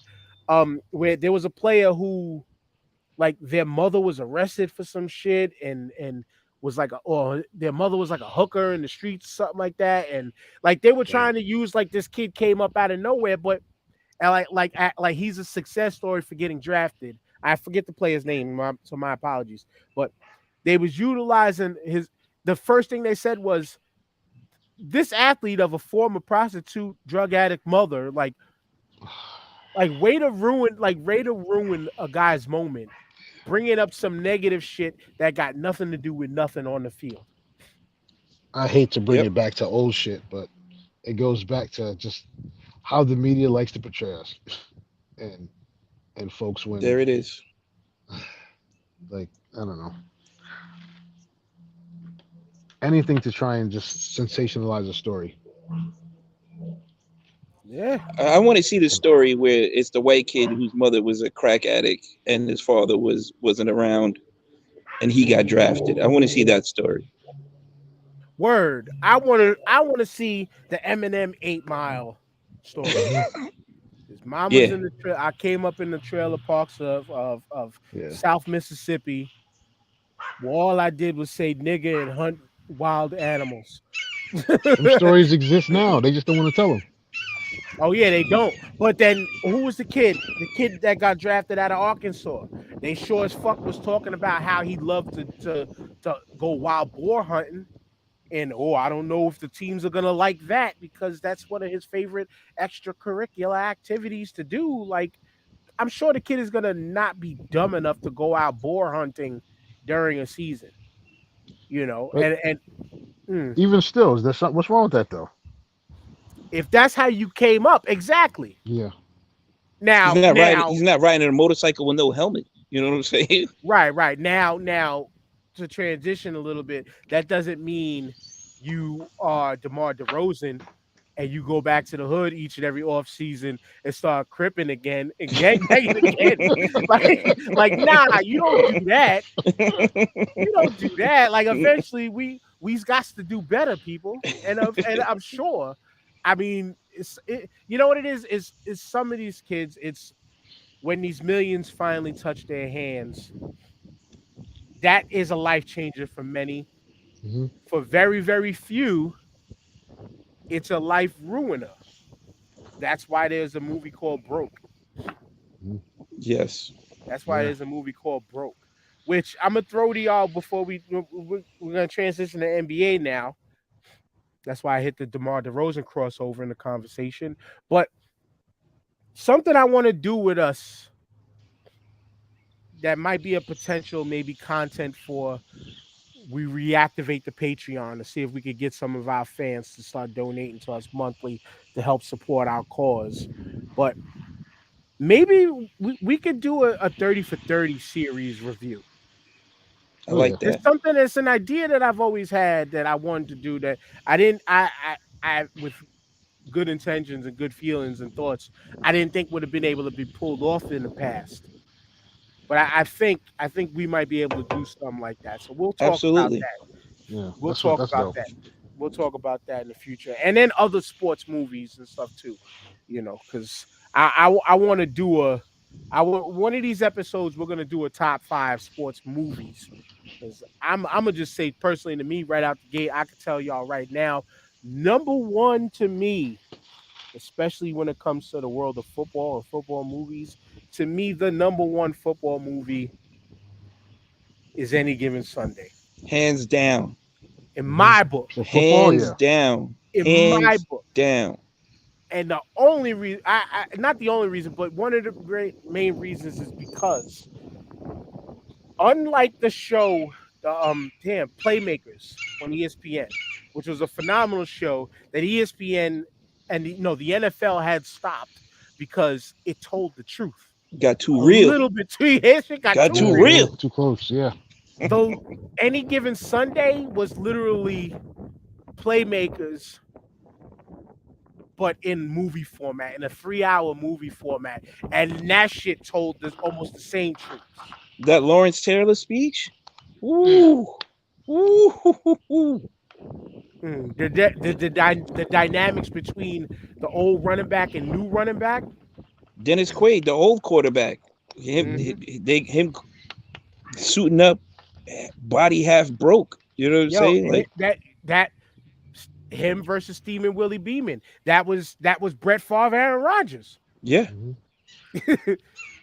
where there was a player who, like, their mother was arrested for some shit, and was like, or their mother was like a hooker in the streets, something like that, and like they were Damn. trying to use like this kid came up out of nowhere, but and like he's a success story for getting drafted. I forget the player's name, so my apologies, but they was utilizing the first thing they said was, this athlete of a former prostitute, drug addict mother, way to ruin a guy's moment, bringing up some negative shit that got nothing to do with nothing on the field. I hate to bring Yep. it back to old shit, but it goes back to just how the media likes to portray us, and folks when There it is. like I don't know anything to try and just sensationalize a story. Yeah. I want to see the story where it's the white kid whose mother was a crack addict and his father wasn't around and he got drafted. I want to see that story. Word. I wanna see the Eminem 8 Mile story. Hmm. His mom was Yeah. in the I came up in the trailer parks of Yeah, South Mississippi. Where all I did was say nigga and hunt wild animals. them stories exist now. They just don't want to tell them. Oh yeah, they don't. But then who was the kid? The kid that got drafted out of Arkansas. They sure as fuck was talking about how he loved to go wild boar hunting. And I don't know if the teams are gonna like that because that's one of his favorite extracurricular activities to do. Like, I'm sure the kid is gonna not be dumb enough to go out boar hunting during a season. You know, But and mm, even still, is there something? What's wrong with that though? if that's how you came up, exactly. Yeah. Now, He's not riding a motorcycle with no helmet. You know what I'm saying? right. Now, to transition a little bit, that doesn't mean you are DeMar DeRozan and you go back to the hood each and every off season and start cripping again and gangbanging again. Nah, you don't do that. You don't do that. Like, eventually, we's got to do better, people. And I'm sure. I mean, you know what it is some of these kids. It's when these millions finally touch their hands. That is a life changer for many. Hmm. For very, very few, it's a life ruiner. That's why there's a movie called Broke. Yes. That's why Yeah. there's a movie called Broke, which I'm gonna throw to y'all before we're gonna transition to NBA now. That's why I hit the DeMar DeRozan crossover in the conversation. But something I want to do with us that might be a potential maybe content for we reactivate the Patreon to see if we could get some of our fans to start donating to us monthly to help support our cause. But maybe we could do a 30 for 30 series review. I Oh yeah. like It's that. something that's an idea that I've always had that I wanted to do that I didn't I with good intentions and good feelings and thoughts, I didn't think would have been able to be pulled off in the past. But I think we might be able to do something like that. So we'll talk about Absolutely. that. Yeah. We'll talk That's about dope. that. We'll talk about that in the future, and then other sports movies and stuff too. Because I want to do one of these episodes. We're gonna do a top 5 sports movies. Because I'm gonna just say personally to me right out the gate, I can tell y'all right now, number one to me, especially when it comes to the world of football and football movies, to me the number one football movie is Any Given Sunday Hands down. in Hmm. my book. For football, Hands yeah. down. In my Hands book. down. And the only reason, not the only reason, but one of the great main reasons is because, unlike the show, the Playmakers on ESPN, which was a phenomenal show that ESPN and the NFL had stopped because it told the truth Got too a real. little bit too. It got Got too Yeah, too a real. little real. too close. Yeah. Though Any Given Sunday was literally Playmakers, but in movie format, in a 3-hour movie format, and that shit told almost the same truth. That Lawrence Taylor speech. Mm, Ooh. Ooh. the dynamics between the old running back and new running back. Dennis Quaid, the old quarterback. Hmm. Him suiting up, body half broke. You know what I'm Yo, saying? Like, that him versus Steven Willie Beeman. That was Brett Favre, Aaron Rodgers. yeah. Hmm.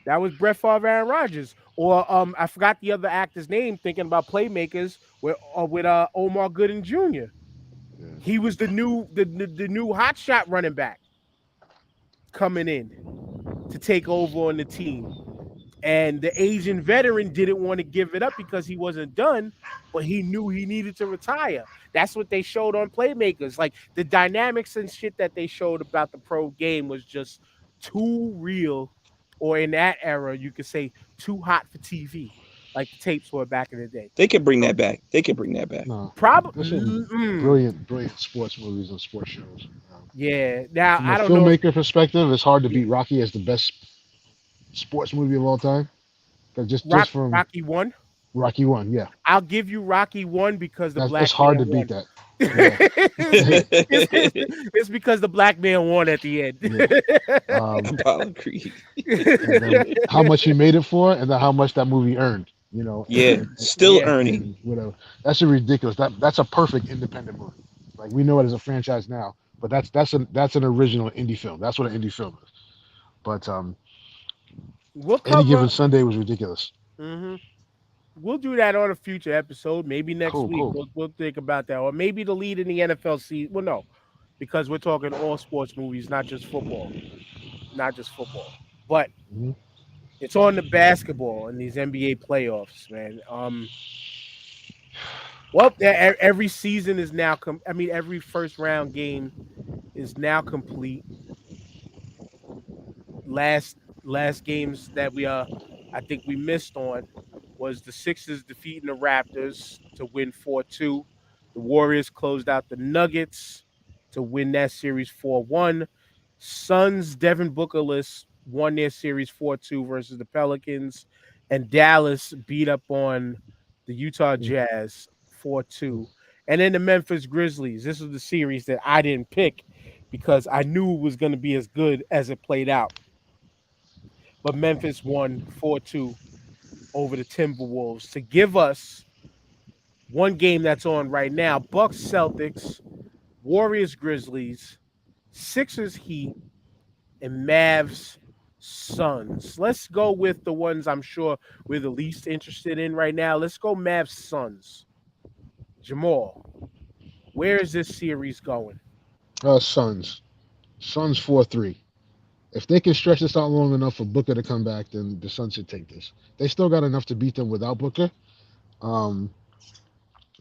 That was Brett Favre, Aaron Rodgers, or I forgot the other actor's name. Thinking about playmakers with Omar Gooding Jr. Yeah. He was the new hotshot running back coming in to take over on the team. And the Asian veteran didn't want to give it up because he wasn't done, but he knew he needed to retire. That's what they showed on Playmakers. Like the dynamics and shit that they showed about the pro game was just too real, or in that era, you could say too hot for TV, like the tapes were back in the day. They could bring that back. They could bring that back. No, there's some Probably, brilliant sports movies and sports shows. yeah. Now From a I don't know if filmmaker perspective, it's hard to beat Rocky as the best sports movie of all time. 'Cause just from Rocky won. Rocky One, yeah, I'll give you Rocky one because the it's black hard man to beat won. that. Yeah, It's because the black man won at the end. yeah. Apollo Creed. And then how much he made it for, and then how much that movie earned. You know, Yeah, still Yeah. earning. and whatever. That's a ridiculous. That's a perfect independent movie. Like we know it as a franchise now, but that's an original indie film. That's what an indie film is. But We'll Any cover. Given Sunday was ridiculous. hmm We'll do that on a future episode. Maybe next Cool, week. cool. We'll think about that, or maybe the lead in the NFL season. Well, no, because we're talking all sports movies, not just football, not just football. But Mhm. it's on the basketball in these NBA playoffs, man. Well, every season is now. Every first round game is now complete. Last last games that I think we missed on was the Sixers defeating the Raptors to win 4-2. The Warriors closed out the Nuggets to win that series 4-1. Suns Devin Bookerless won their series 4-2 versus the Pelicans, and Dallas beat up on the Utah Jazz 4-2. And then the Memphis Grizzlies. This was the series that I didn't pick because I knew it was going to be as good as it played out. But Memphis won 4-2 over the Timberwolves to give us one game that's on right now. Bucks Celtics, Warriors Grizzlies, Sixers Heat, and Mavs Suns. Let's go with the ones I'm sure we're the least interested in right now. Let's go Mavs Suns. Jamal, where is this series going? Suns 4-3. If they can stretch this out long enough for Booker to come back, then the Suns should take this. They still got enough to beat them without Booker. Um,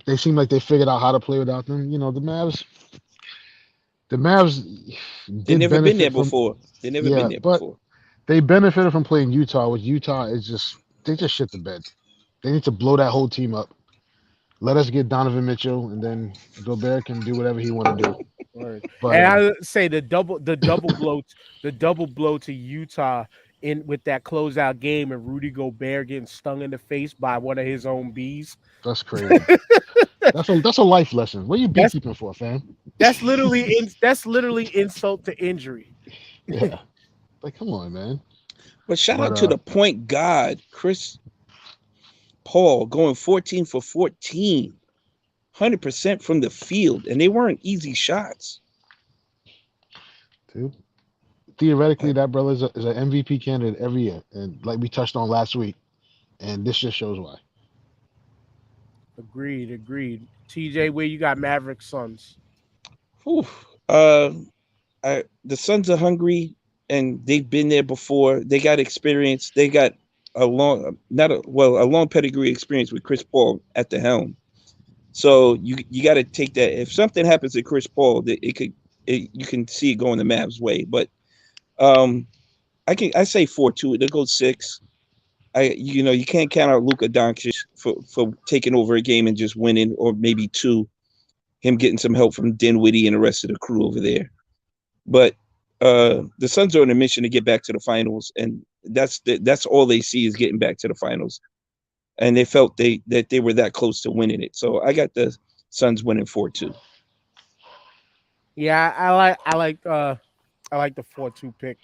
they seem like they figured out how to play without them. You know, the Mavs They did never been there benefit from, before. They never yeah, been there but before. they benefited from playing Utah. With Utah, they just shit the bed. They need to blow that whole team up. Let us get Donovan Mitchell, and then Gobert can do whatever he want to do. Word. But And I say the double blow to Utah in with that closeout game and Rudy Gobert getting stung in the face by one of his own bees. that's crazy. That's a life lesson. What are you That's- beekeeping for, fam? That's literally insult to injury. Yeah, like come on, man. But shout But out to the point guard, Chris Paul, going 14 for 14, 100% from the field, and they weren't easy shots. dude, theoretically, that brother is an MVP candidate every year, and like we touched on last week, and this just shows why. Agreed. TJ, where you got Maverick Suns? Whew. The Suns are hungry, and they've been there before. They got experience. They got a long pedigree experience with Chris Paul at the helm. So you got to take that. If something happens to Chris Paul, you can see it going the Mavs' way. But I say 4-2. They go 6. You can't count out Luka Doncic for taking over a game and just winning, or maybe 2. Him getting some help from Dinwiddie and the rest of the crew over there. But the Suns are on a mission to get back to the finals, and that's all they see is getting back to the finals. And they felt that they were that close to winning it. So I got the Suns winning 4-2. Yeah, I like the 4-2 pick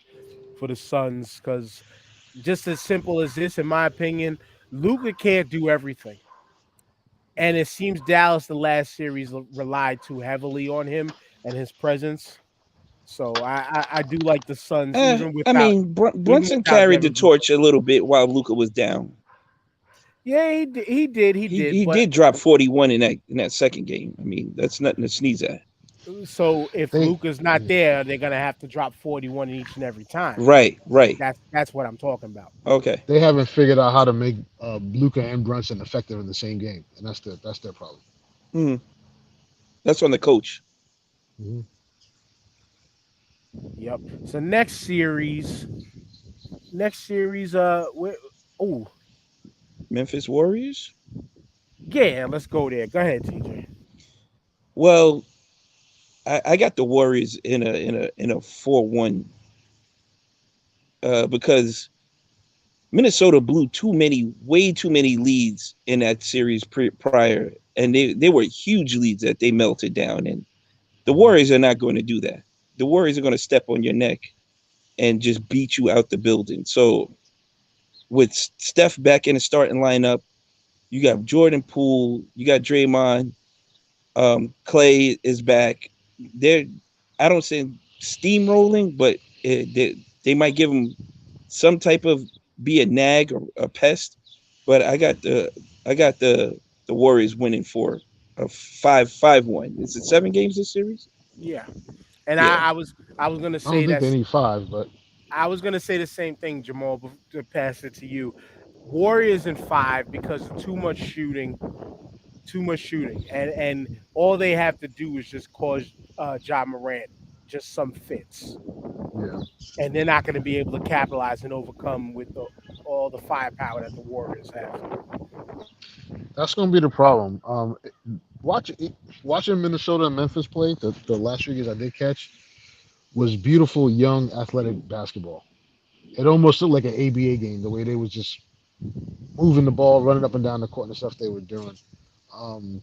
for the Suns because just as simple as this, in my opinion, Luka can't do everything. And it seems Dallas, the last series, relied too heavily on him and his presence. So I do like the Suns I mean, even Brunson without carried the Devin Booker. torch a little bit while Luca was down. Yeah, he did. He But did drop 41 in that second game. I mean, that's nothing to sneeze at. so if They Luka's not there, they're gonna have to drop 41 each and every time. Right, right. That's what I'm talking about. Okay. they haven't figured out how to make Luca and Brunson effective in the same game, and that's their problem. Hmm. That's on the coach. Hmm. Yep. So next series, oh Memphis Warriors. yeah, let's go there. Go ahead, TJ. Well, I got the Warriors in a 4-1 because Minnesota blew way too many leads in that series prior, and they were huge leads that they melted down. And the Warriors are not going to do that. The Warriors are going to step on your neck and just beat you out the building. So with Steph back in the starting lineup, you got Jordan Poole, you got Draymond, Clay is back. They're I don't say steamrolling, but they might give them some type of be a nag or a pest. But I got the Warriors winning for a 5-1. Is it 7 games this series? Yeah. And Yeah. I was gonna I don't say think they need five, but I was gonna say the same thing, Jamal, to pass it to you. Warriors in five because of too much shooting, and all they have to do is just cause Ja Morant just some fits, yeah, and they're not going to be able to capitalize and overcome with all the firepower that the Warriors have. that's going to be the problem. Watch, watching Minnesota and Memphis play the last few games I did catch was beautiful, young, athletic basketball. It almost looked like an ABA game the way they was just moving the ball, running up and down the court and stuff they were doing. Um,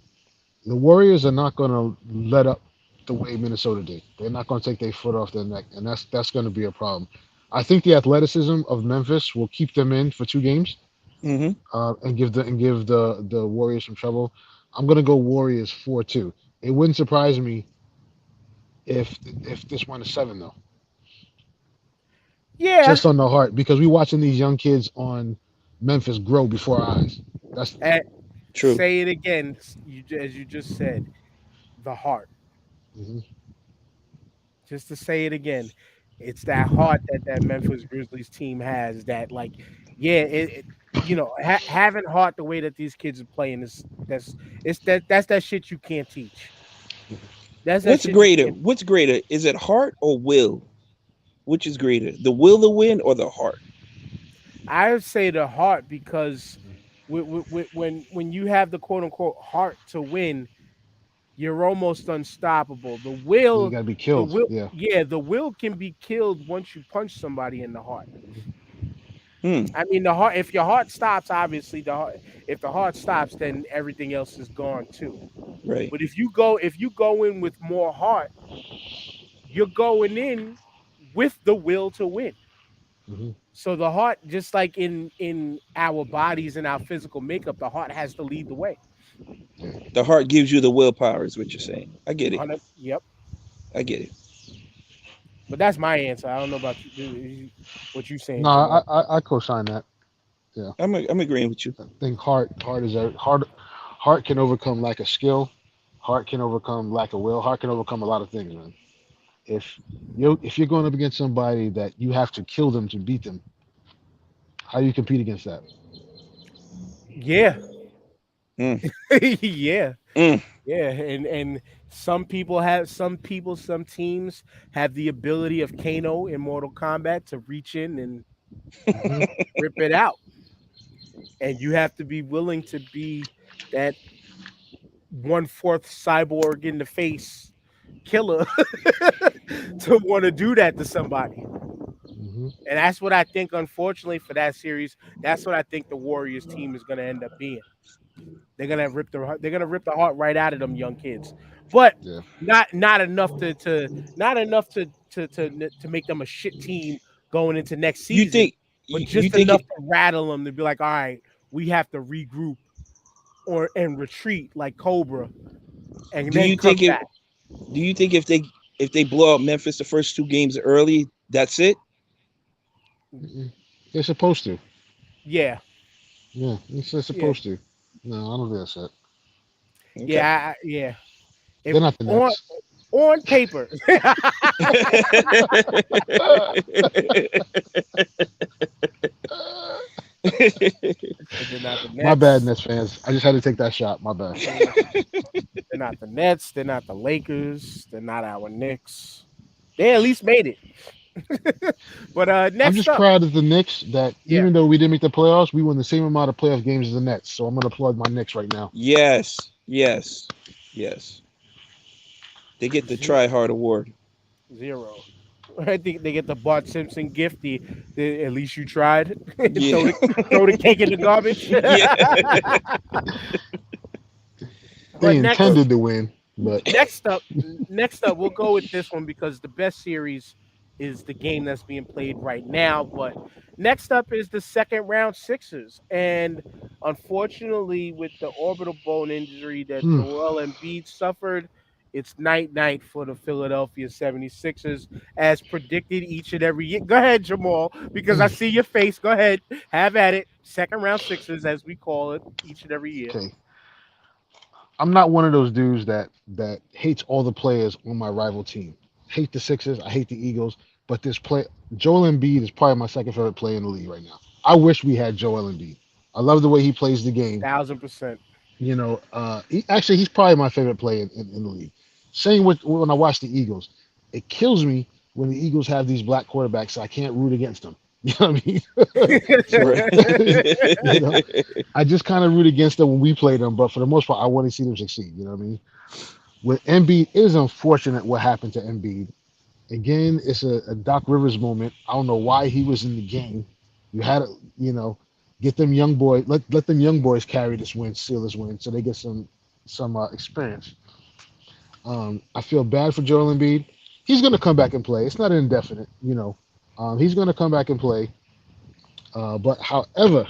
the Warriors are not going to let up the way Minnesota did. They're not going to take their foot off their neck, and that's going to be a problem. I think the athleticism of Memphis will keep them in for 2 games, Mm-hmm. and give the Warriors some trouble. I'm going to go Warriors 4-2. It wouldn't surprise me if this went to 7 though, Yeah, just on the heart because we watching these young kids on Memphis grow before our eyes. That's and True. say it again, as you just said, the heart. mhm, Just to say it again, it's that heart that Memphis Grizzlies team has. That like, yeah, having heart the way that these kids are playing that's that shit you can't teach. That's that What's shit you greater? can't. What's greater? Is it heart or will? Which is greater, the will to win or the heart? I would say the heart because mhm. when you have the quote unquote heart to win, you're almost unstoppable. You got to be The killed. will, Yeah. yeah, the will can be killed once you punch somebody in the heart. Hmm. I mean, the heart. If your heart stops, obviously the heart. If the heart stops, then everything else is gone too. Right. But if you go in with more heart, you're going in with the will to win. Hmm. So the heart, just like in our bodies and our physical makeup, the heart has to lead the way. Yeah. The heart gives you the willpower, is what you're saying. I get it. Yep. I get it. But that's my answer. I don't know about what you No, saying, Jamal. I co-sign that. Yeah. I'm agreeing with you. I think heart can overcome lack of skill. Heart can overcome lack of will. Heart can overcome a lot of things, man. If you're going up against somebody that you have to kill them to beat them, how do you compete against that? Yeah, Mm. yeah, Mm. yeah. And some teams have the ability of Kano in Mortal Kombat to reach in and Hmm. rip it out, and you have to be willing to be that 1/4 cyborg in the face killer to want to do that to somebody. Hmm. And that's what I think, unfortunately, for that series, that's what I think the Warriors team is going to end up being. They're gonna rip the heart right out of them young kids, but Yeah. not enough not enough to make them a shit team going into next You season, think but you just think enough it, to rattle them to be like, all right, we have to regroup and retreat like Cobra, and do then you come think it back. do you think if if they blow out Memphis the first 2 games early, that's it. Mm-mm. They're supposed to. Yeah, Yeah, they're yeah, supposed to. No, I don't think that's it. Okay. yeah. If They're not the on Nets. on paper, they're not the My bad, Nets. Nets fans. I just had to take that shot. My bad. They're not the Nets. They're not the Lakers. They're not our Knicks. They at least made it. But I'm next just up, proud of the Knicks that yeah, even though we didn't make the playoffs, we won the same amount of playoff games as the Nets. So I'm gonna plug my Knicks right now. Yes, yes, yes. They get the ze- try hard award. zero. I think they get the Bart Simpson gift. At least you tried. throw Yeah, the throw the cake in the garbage. yeah. They But intended to win, but next up, next up, we'll go with this one because the best series is the game that's being played right now. But next up is the second round Sixers, and unfortunately, with the orbital bone injury that hmm, Joel Embiid suffered, it's night night for the Philadelphia 76ers as predicted each and every year. Go ahead, Jamal, because I see your face. Go ahead, have at it. Second round Sixers, as we call it, each and every year. okay. I'm not one of those dudes that hates all the players on my rival team. Hate the Sixers. I hate the Eagles. But this play, Joel Embiid is probably my second favorite player in the league right now. I wish we had Joel Embiid. I love the way he plays the game. 1000%. He's probably my favorite player in the league. Same with when I watch the Eagles. It kills me when the Eagles have these black quarterbacks. So I can't root against them. You know what I mean? So, Right. you know, I just kind of root against them when we play them. But for the most part, I want to see them succeed. You know what I mean? With Embiid, it is unfortunate what happened to Embiid. Again, it's a Doc Rivers moment. I don't know why he was in the game. You had to, get them young boys. Let them young boys carry this win, seal this win, so they get some experience. I feel bad for Joel Embiid. He's going to come back and play. It's not indefinite, He's going to come back and play. But however,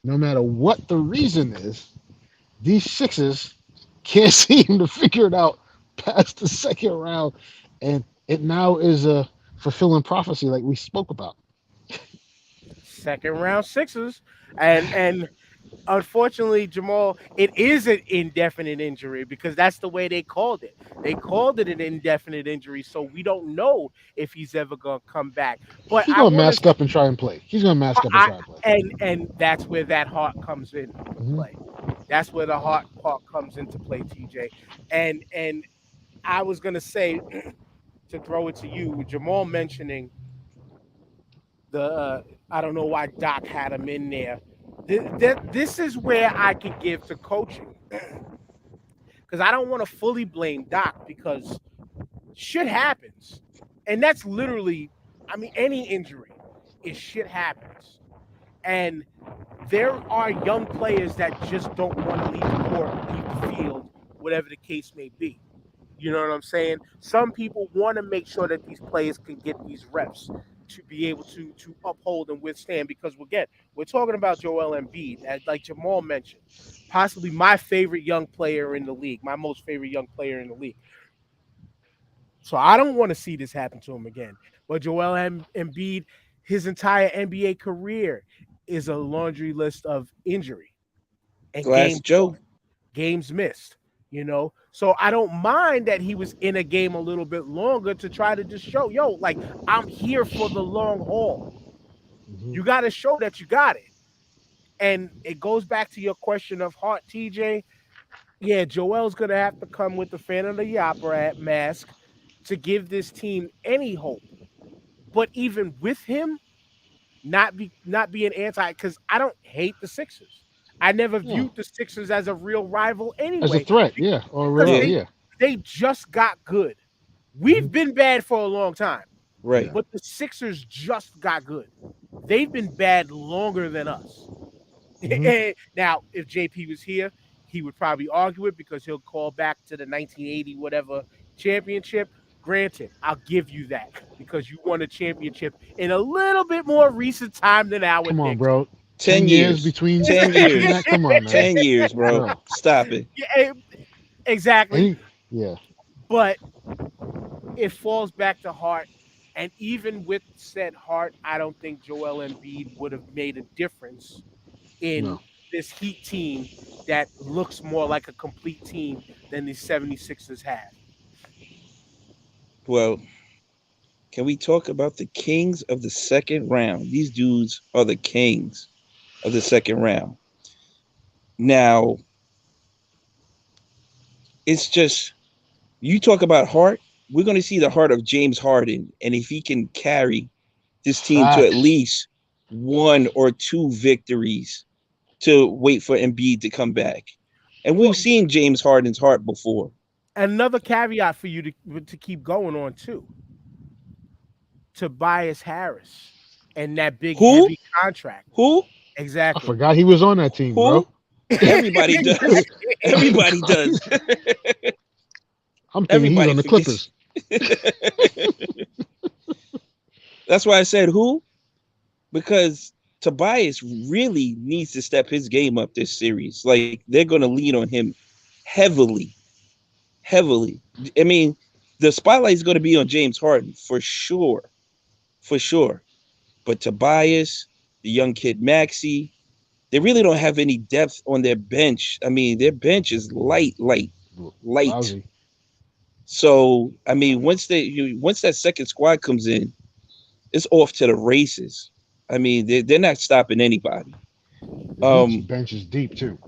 no matter what the reason is, these Sixers can't seem to figure it out past the second round, and it now is a fulfilling prophecy, like we spoke about. Second round Sixers, and unfortunately, Jamal, it is an indefinite injury because that's the way they called it. They called it an indefinite injury, so we don't know if he's ever gonna come back. But He's I going to want mask to, up and try and play. He's going to mask up and I try and play. and that's where that heart comes into Hmm. play. That's where the heart part comes into play, TJ. And I was gonna say to throw it to you, with Jamal mentioning the I don't know why Doc had him in there. This is where I can give to coaching because I don't want to fully blame Doc because shit happens, and that's literally, I mean, any injury is shit happens, and there are young players that just don't want to leave the court, leave the field, whatever the case may be. You know what I'm saying? Some people want to make sure that these players can get these reps to be able to uphold and withstand. Because again, we're talking about Joel Embiid, as like Jamal mentioned, possibly my favorite young player in the league, my most favorite young player in the league. So I don't want to see this happen to him again. But Embiid, his entire NBA career is a laundry list of injury and Glass Joe. games missed, So I don't mind that he was in a game a little bit longer to try to just show, yo, like I'm here for the long haul. Hmm. You got to show that you got it. And it goes back to your question of heart, TJ. Yeah, Joel's gonna have to come with the Phantom of the Opera mask to give this team any hope. But even with him, not being anti, because I don't hate the Sixers. I never Yeah, viewed the Sixers as a real rival as a anyway, threat, yeah, or because real, Yeah, yeah. they just got good. Hmm. We've been bad for a long time, right. Yeah. but the Sixers just got good. They've been bad longer than us. Hmm. Now, if JP was here, he would probably argue it because he'll call back to the 1980 whatever championship. Granted, I'll give you that because you won a championship in a little bit more recent time than our Come on, Knicks. bro. 10 10 years years. between 10 between years. that. Come on, man, 10 years, bro. bro. Stop it. Yeah, exactly. Yeah. But it falls back to Hart. And even with said Hart, I don't think Joel Embiid would have made a difference in No. this Heat team that looks more like a complete team than the 76ers have. Well, can we talk about the kings of the second round? These dudes are the kings of the second round. Now, it's just you talk about heart. We're going to see the heart of James Harden, and if he can carry this team to at Facts. least one or two victories to wait for Embiid to come back. And we've Well, seen James Harden's heart before. another caveat for you to keep going on too. Tobias Harris and that big Who? heavy contract. Who? I Exactly. forgot he was on that team, bro. Who? Everybody does. Everybody does. I'm thinking he's Everybody on the forgets. Clippers. That's why I said who, because Tobias really needs to step his game up this series. Like they're going to lean on him heavily, heavily. I mean, the spotlight is going to be on James Harden for sure. But Tobias, the young kid Maxi, they really don't have any depth on their bench. I mean, their bench is light. Lousy. So I mean, once that second squad comes in, it's off to the races. I mean, they're not stopping anybody. The Heat's Um, bench is deep too.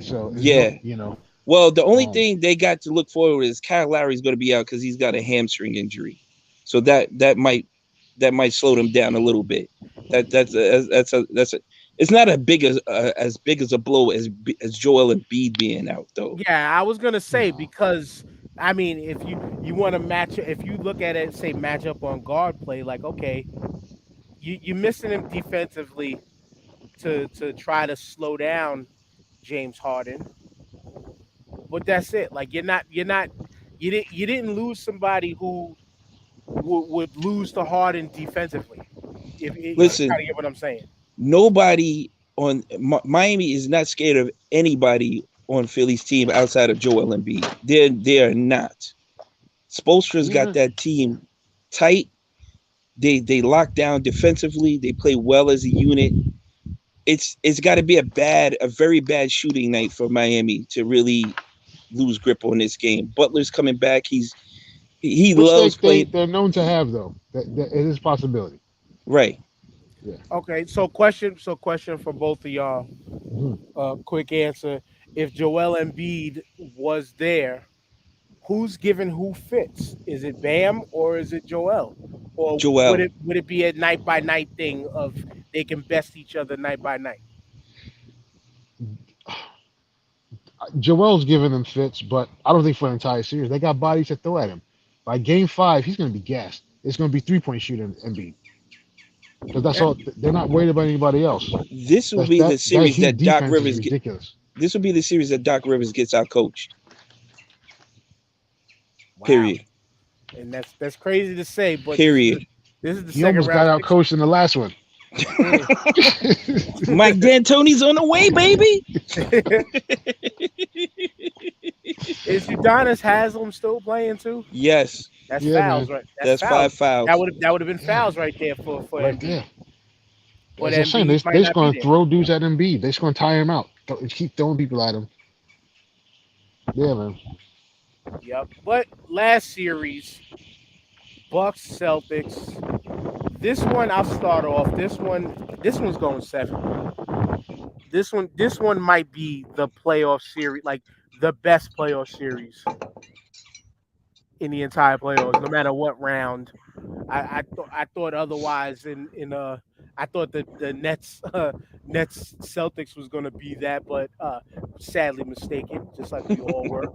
So it's no, yeah. you know, Well, the only um, thing they got to look forward is Kyle Lowry's going to be out because he's got a hamstring injury, so that might slow them down a little bit. That's a. It's not as big as a blow as Joel Embiid being out though. Yeah, I was gonna say no. because I mean, if you want to match, if you look at it, say match up on guard play, like okay, you're missing him defensively to try to slow down James Harden, but that's it. Like you didn't lose somebody who would lose to Harden defensively. If you kind Listen, of get what I'm saying. nobody on Miami is not scared of anybody on Philly's team outside of Joel Embiid. They are not. Spoelstra's got Yeah. that team tight. They lock down defensively. They play well as a unit. It's got to be a very bad shooting night for Miami to really lose grip on this game. Butler's coming back. He Which loves playing they're known to have though. That it is a possibility. right. Yeah. Okay, so question for both of y'all. Mhm. Quick answer: if Joel Embiid was there, who's giving who fits? Is it Bam or is it Joel? Or would Joel. it be a night by night thing of they can best each other night by night? Joel's giving them fits, but I don't think for an entire series they got bodies to throw at him. By game five, he's going to be gassed. It's going to be 3-point shooting Embiid because that's Yeah. all. They're not worried about anybody else. This will That's be the that series Heat that Doc defense is Rivers get. ridiculous. This will be the series that Doc Rivers gets out coached. Wow, Period. and that's crazy to say, but Period. this is the He second almost got round. out coached in the last one. Mm. Mike D'Antoni's on the way, baby. Is Udonis Haslam still playing too? Yes, That's Yeah, man. fouls, right? That's that's five fouls. That fouls. would have been Yeah, fouls right there for right Embiid, there. but As I'm saying, Embiid they might just not be going to there. throw dudes at Embiid. They just going to tire him out. Keep throwing people at him. Yeah, man. Yep. But last series, Bucks Celtics. This one I'll start off. This one's going seven. This one might be the playoff series, like the best playoff series in the entire playoffs, no matter what round. I thought otherwise I thought that the Nets Celtics was going to be that, but sadly mistaken, just like we all were.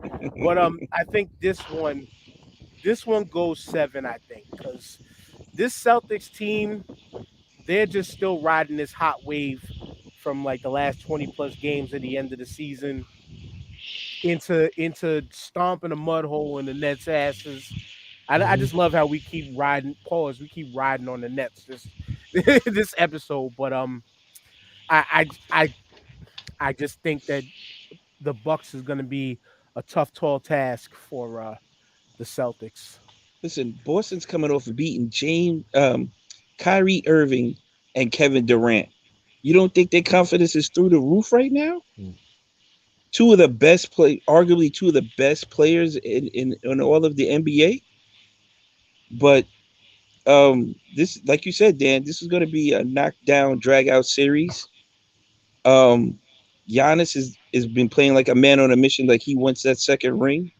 But I think this one goes seven. I think because this Celtics team, they're just still riding this hot wave from like the last 20 plus games at the end of the season into stomping a mud hole in the Nets asses. I Hmm. just love how we keep riding. Pause. We keep riding on the Nets this this episode, but I I I I just think that the Bucks is going to be a tough, tall task for the Celtics. Listen, Boston's coming off of beating Kyrie Irving and Kevin Durant. You don't think their confidence is through the roof right now? Mm. Two of the best arguably two of the best players in all of the NBA. But this, like you said, Dan, this is going to be a knockdown, drag out series. Um, Giannis is been playing like a man on a mission, like he wants that second ring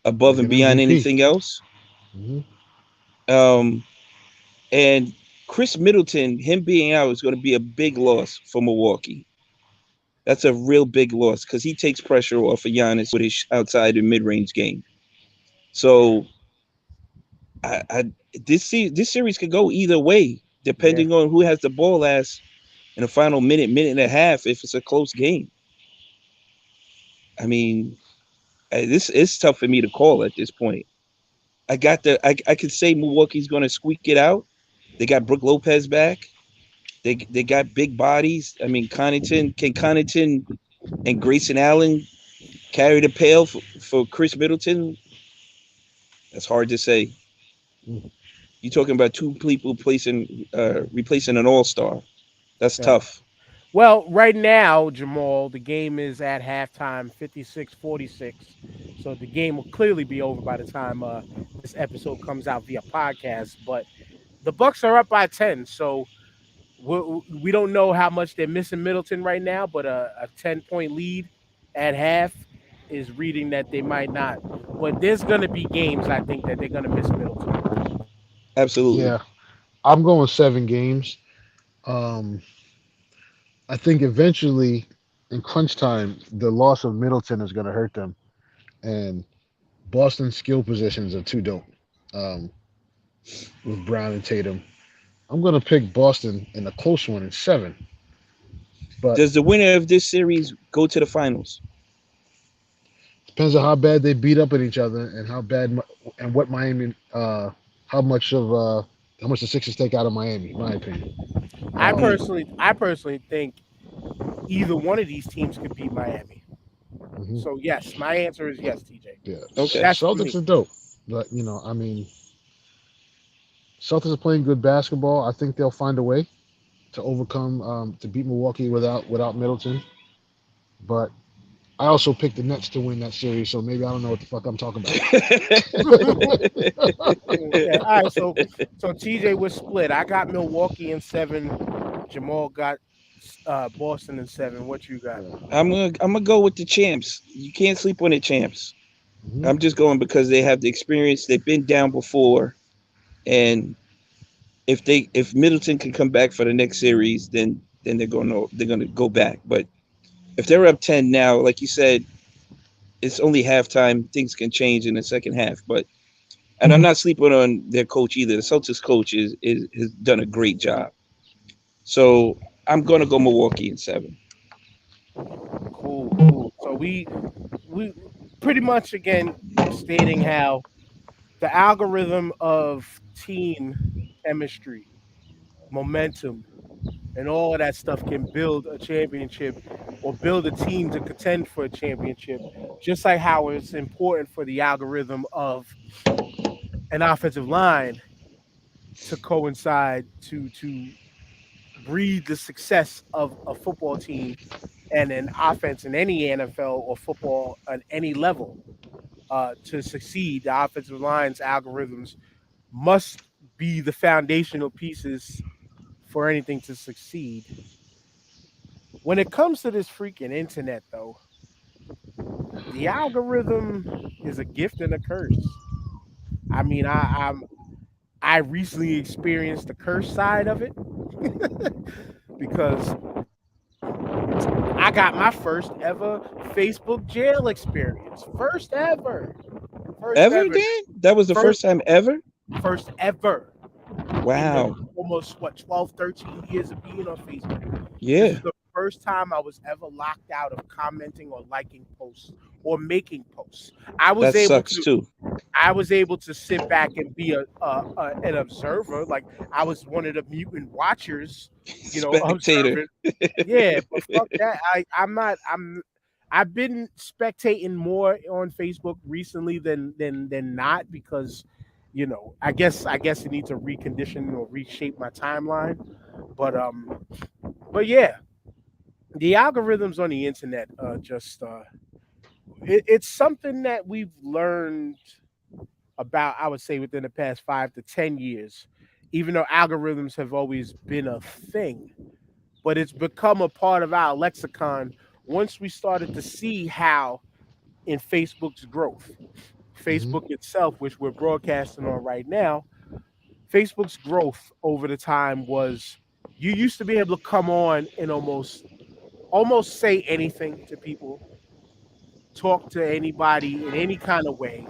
above Like and an beyond MVP. anything else. Hmm. Um, and Chris Middleton, him being out is going to be a big loss for Milwaukee. That's a real big loss because he takes pressure off of Giannis with his outside and mid range game. So this series could go either way Yeah. depending on who has the ball last in the final minute and a half. If it's a close game, I mean, this is tough for me to call at this point. I could say Milwaukee's going to squeak it out. They got Brook Lopez back. They got big bodies. I mean, Connaughton and Grayson Allen carry the pail for Chris Middleton. That's hard to say. Mm. You're talking about two people replacing an all-star. That's Yeah. tough. Well, right now, Jamal, the game is at halftime, 56-46. So the game will clearly be over by the time this episode comes out via podcast. But the Bucks are up by 10. So we don't know how much they're missing Middleton right now, but a 10-point lead at half is reading that they might not. But there's going to be games, I think, that they're going to miss Middleton. Absolutely. Yeah, I'm going 7 games. Um, I think eventually, in crunch time, the loss of Middleton is going to hurt them, and Boston's skill positions are too dope. Um, with Brown and Tatum, I'm going to pick Boston in a close one in 7. But Does the winner of this series go to the finals? depends on how bad they beat up at each other and and what Miami, how much of how much the Sixers take out of Miami. In my opinion. I Um, Mm, personally, I personally think either one of these teams could beat Miami. mhm. So yes, my answer is yes, TJ. Yeah, okay. That's for Celtics me. are dope, but I mean, Celtics are playing good basketball. I think they'll find a way to overcome to beat Milwaukee without Middleton. But I also picked the Nets to win that series, so maybe I don't know what the fuck I'm talking Okay. All right. So TJ was split. I got Milwaukee in 7. Jamal got Boston in 7. What you got? about. I'm gonna go with the champs. You can't sleep on the champs. Hmm. I'm just going because they have the experience. They've been down before, and if Middleton can come back for the next series, then they're gonna go back. But if they're up 10 now, like you said, it's only halftime. Things can change in the second half. But and I'm not sleeping on their coach either. The Celtics coach is has done a great job. So I'm gonna go Milwaukee in 7. Cool, cool. So we pretty much again stating how the algorithm of team chemistry, momentum, and all of that stuff can build a championship or build a team to contend for a championship. Just like how it's important for the algorithm of an offensive line to coincide to breed the success of a football team and an offense in any NFL or football at any level to succeed. The offensive line's algorithms must be the foundational pieces for anything to succeed. When it comes to this freaking internet, though, the algorithm is a gift and a curse. I mean, I recently experienced the curse side of it because I got my first ever Facebook jail experience. First ever. First Ever, ever. Dan? That was the First first time ever? first ever in the Wow. almost 12, 13 years of being on Facebook. This Yeah. was the first time I was ever locked out of commenting or liking posts or making posts. I was That able sucks to too. I was able to sit back and be an observer. Like I was one of the mutant watchers, Spectator. observing. Yeah, but fuck that. I'm not. I've been spectating more on Facebook recently than not because I guess it needs to recondition or reshape my timeline. But yeah, the algorithms on the internet just it's something that we've learned about, I would say, within the past 5 to 10 years. Even though algorithms have always been a thing, but it's become a part of our lexicon once we started to see how in Facebook's growth. Hmm. Facebook itself, which we're broadcasting on right now, Facebook's growth over the time was you used to be able to come on and almost say anything to people, talk to anybody in any kind of way.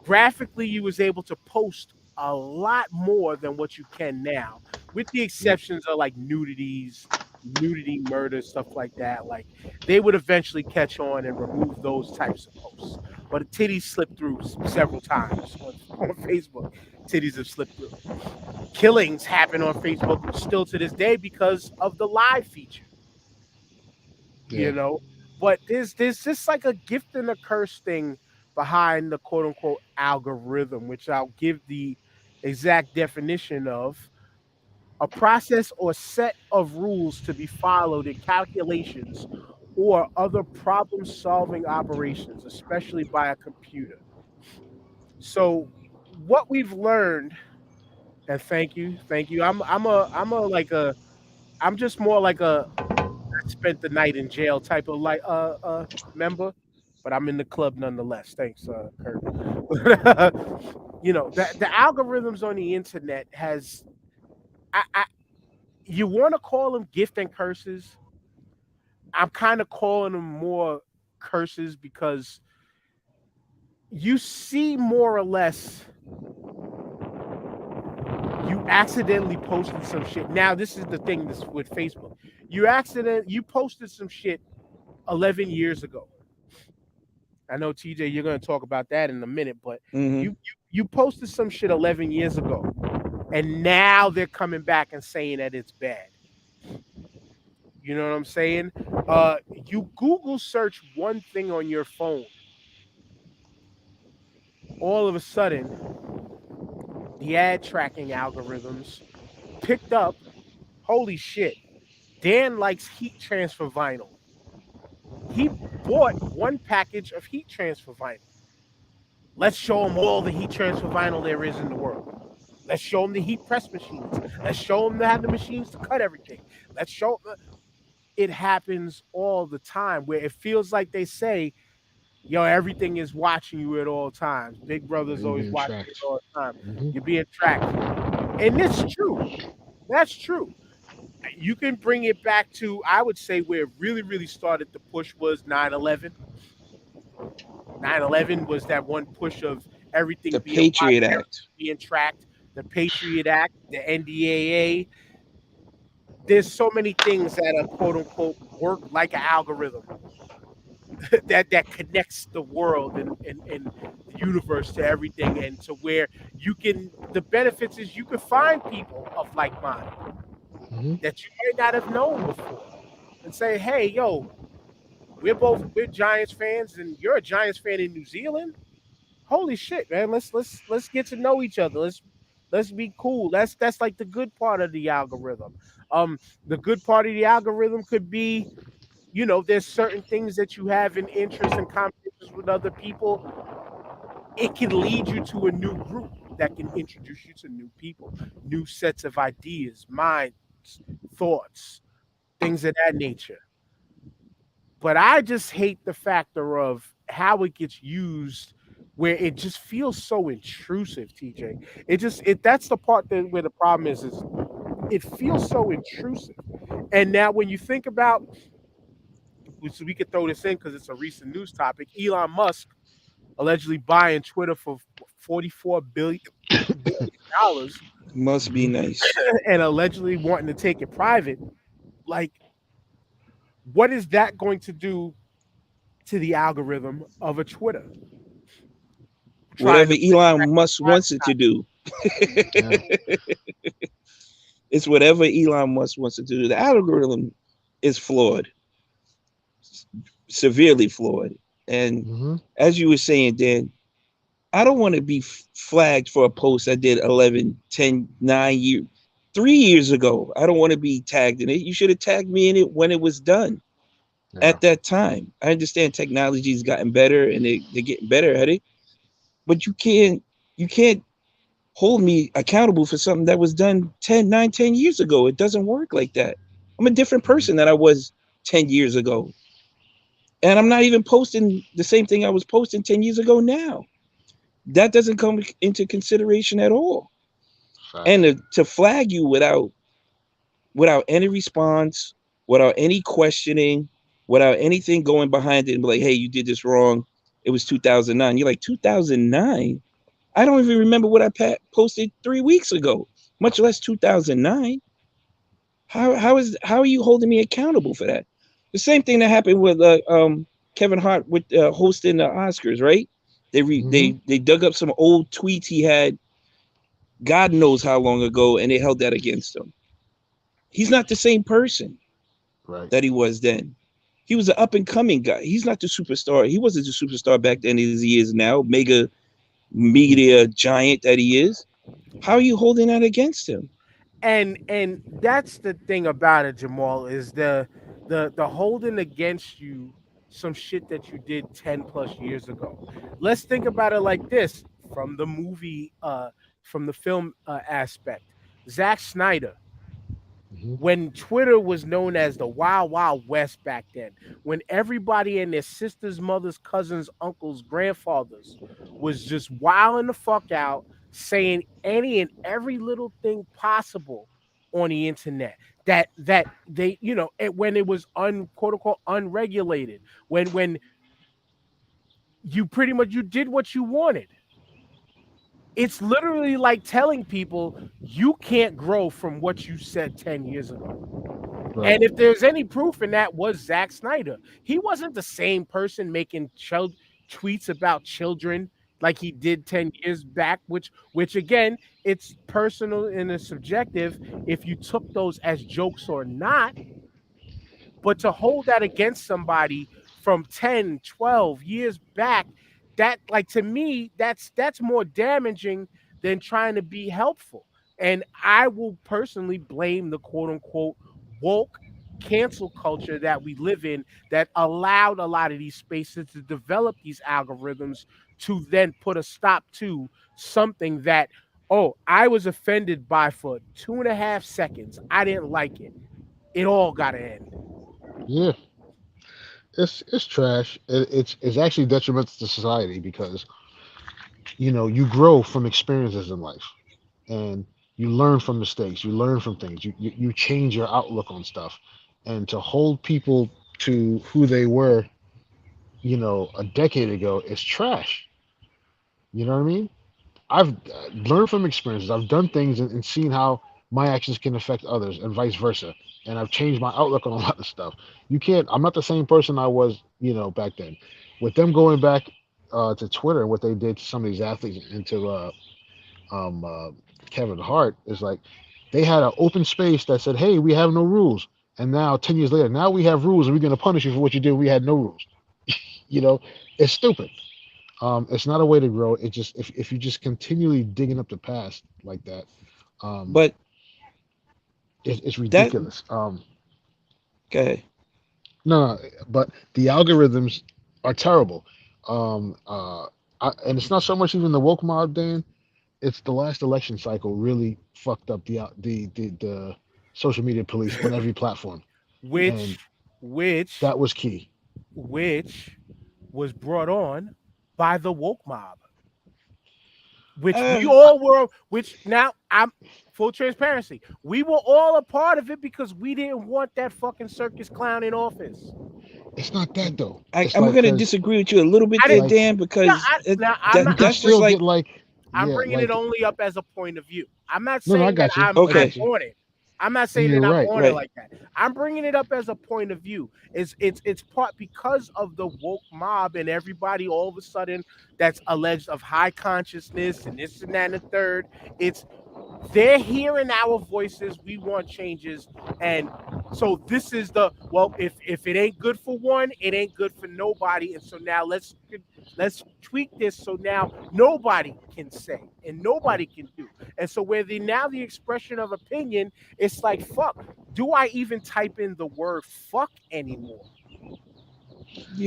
Graphically, you was able to post a lot more than what you can now, with the Yep. exceptions of like nudity, murder, stuff like that. Like they would eventually catch on and remove those types of posts. But titties slipped through several times on Facebook. Titties have slipped through. Killings happen on Facebook still to this day because of the live feature. Yeah. you know. But there's just like a gift and a curse thing behind the quote unquote algorithm, which I'll give the exact definition of: a process or set of rules to be followed in calculations or other problem solving operations, especially by a computer. So what we've learned, and thank you. I'm just more like a spent the night in jail type of like member, but I'm in the club nonetheless. Thanks, Kurt. The algorithms on the internet has I you want to call them gift and curses. I'm kind of calling them more curses because you see more or less you accidentally posted some shit. Now this is the thing this with Facebook. You posted some shit 11 years ago. I know TJ, you're going to talk about that in a minute, but Hmm. you posted some shit 11 years ago, and now they're coming back and saying that it's bad. You know what I'm saying? You Google search one thing on your phone, all of a sudden, the ad tracking algorithms picked up. Holy shit! Dan likes heat transfer vinyl. He bought one package of heat transfer vinyl. Let's show him all the heat transfer vinyl there is in the world. Let's show them the heat press machines. Let's show them to have the machines to cut everything. Let's show it happens all the time where it feels like they say, yo, everything is watching you at all times. Big Brother's You're always being watching you tracked. at all time. Hmm. You're being tracked. And it's true. That's true. You can bring it back to, I would say, where it really, really started to push was 9/11. 9/11 was that one push of everything The being Patriot watched, everything Act. being tracked. The Patriot Act, the NDAA. There's so many things that are quote unquote work like an algorithm that connects the world and the universe to everything, and to where the benefits is you can find people of like mind Hmm. that you may not have known before and say, hey, yo, we're Giants fans and you're a Giants fan in New Zealand. Holy shit, man. Let's get to know each other. Let's be cool. That's like the good part of the algorithm. The good part of the algorithm could be, there's certain things that you have in interest and conversations with other people. It can lead you to a new group that can introduce you to new people, new sets of ideas, minds, thoughts, things of that nature. But I just hate the factor of how it gets used, where it just feels so intrusive, TJ. That's the part where the problem is it feels so intrusive. And now when you think about, so we could throw this in because it's a recent news topic, Elon Musk allegedly buying Twitter for $44 billion Must be Hmm. nice. and allegedly wanting to take it private. Like, what is that going to do to the algorithm of a Twitter trying Whatever to bring back Elon Musk the wants it to do. Yeah. It's whatever Elon Musk wants it to do. The algorithm is flawed, severely flawed. And Hmm. as you were saying, Dan, I don't want to be flagged for a post I did 11, 10, 9 years, 3 years ago. I don't want to be tagged in it. You should have tagged me in it when it was done Yeah. at that time. I understand technology's gotten better and they're getting better at it, but you can't hold me accountable for something that was done 10 years ago. It doesn't work like that. I'm a different Mhm. person than I was 10 years ago. And I'm not even posting the same thing I was posting 10 years ago now. That doesn't come into consideration at all. And Facts. to flag you without any response, without any questioning, without anything going behind it and be like, hey, you did this wrong. It was 2009. You're like, 2009? I don't even remember what I posted 3 weeks ago, much less 2009. How are you holding me accountable for that? The same thing that happened with Kevin Hart with hosting the Oscars, right? Hmm. They dug up some old tweets he had, God knows how long ago, and they held that against him. He's not the same person Right. that he was then. He was an up and coming guy. He's not the superstar. He wasn't the superstar back then as he is now, mega media giant that he is. How are you holding that against him? And that's the thing about it, Jamal, is the holding against you some shit that you did 10 plus years ago. Let's think about it like this from the movie from the film aspect. Zack Snyder, Hmm. when Twitter was known as the Wild Wild West back then, when everybody and their sisters, mothers, cousins, uncles, grandfathers was just wilding the fuck out, saying any and every little thing possible on the internet. That they, when it was quote unquote unregulated, when you pretty much you did what you wanted. It's literally like telling people you can't grow from what you said 10 years ago. Right. And if there's any proof in that was Zack Snyder. He wasn't the same person making tweets about children like he did 10 years back, which again, it's personal and it's subjective if you took those as jokes or not. But to hold that against somebody from 10, 12 years back, that like to me, that's more damaging than trying to be helpful. And I will personally blame the quote unquote woke cancel culture that we live in that allowed a lot of these spaces to develop these algorithms to then put a stop to something that, oh, I was offended by for 2.5 seconds. I didn't like it. It all got to end. Yeah. It's trash. It's actually detrimental to society because you grow from experiences in life, and you learn from mistakes. You learn from things. You change your outlook on stuff, and to hold people to who they were, a decade ago is trash. You know what I mean? I've learned from experiences. I've done things and seen how my actions can affect others and vice versa. And I've changed my outlook on a lot of stuff. You can't, I'm not the same person I was, back then. With them going back to Twitter and what they did to some of these athletes and to um, uh, Kevin Hart is like they had an open space that said, hey, we have no rules. And now, 10 years later, now we have rules and we're going to punish you for what you did. We had no rules. You know, it's stupid. It's not a way to grow. It just if you just continually digging up the past like that, um, But it's that ridiculous. okay. No, no, but the algorithms are terrible. And it's not so much even the woke mob, Dan. It's the last election cycle really fucked up the social media police on every platform, and which which that was key. which was brought on by the woke mob, which we Uh, all were. Which now I'm full transparency. We were all a part of it because we didn't want that fucking circus clown in office. It's not that though. I, It's I'm like gonna because disagree with you a little bit I there, didn't. like Dan, Yeah, because now I'm you not. can I'm that's just still bringing. get like like I'm yeah bringing it like only up as a point of view. I'm not no, I saying that got you. I I'm okay, got you. on it. I'm not And saying you're that I'm right. on it right. like that. I'm bringing it up as a point of view. It's part because of the woke mob and everybody all of a sudden that's alleged of high consciousness and this and that and the third. It's they're hearing our voices. We want changes, and so this is the well. If it ain't good for one, it ain't good for nobody. And so now Let's tweak this so now nobody can say and nobody can do. And so where the expression of opinion, it's like fuck. Do I even type in the word fuck anymore?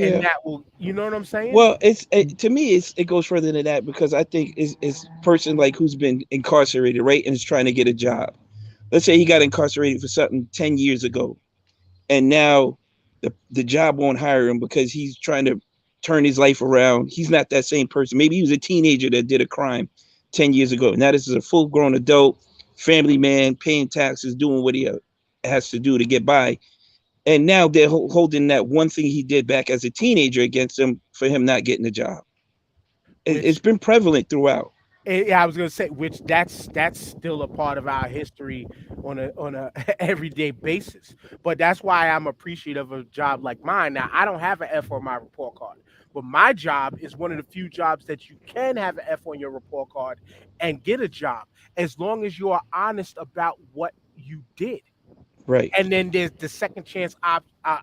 And Yeah. that will, you know what I'm saying? Well, to me, it goes further than that because I think it's person like who's been incarcerated, right, and is trying to get a job. Let's say he got incarcerated for something 10 years ago, and now the job won't hire him because he's trying to turn his life around. He's not that same person. Maybe he was a teenager that did a crime 10 years ago. Now this is a full grown adult, family man, paying taxes, doing what he has to do to get by. And now they're holding that one thing he did back as a teenager against him for him not getting a job. It's Which been prevalent throughout. yeah, I was gonna say, which that's still a part of our history on a everyday basis. But that's why I'm appreciative of a job like mine. Now, I don't have an F on my report card, but my job is one of the few jobs that you can have an F on your report card and get a job as long as you are honest about what you did. Right. And then there's the second chance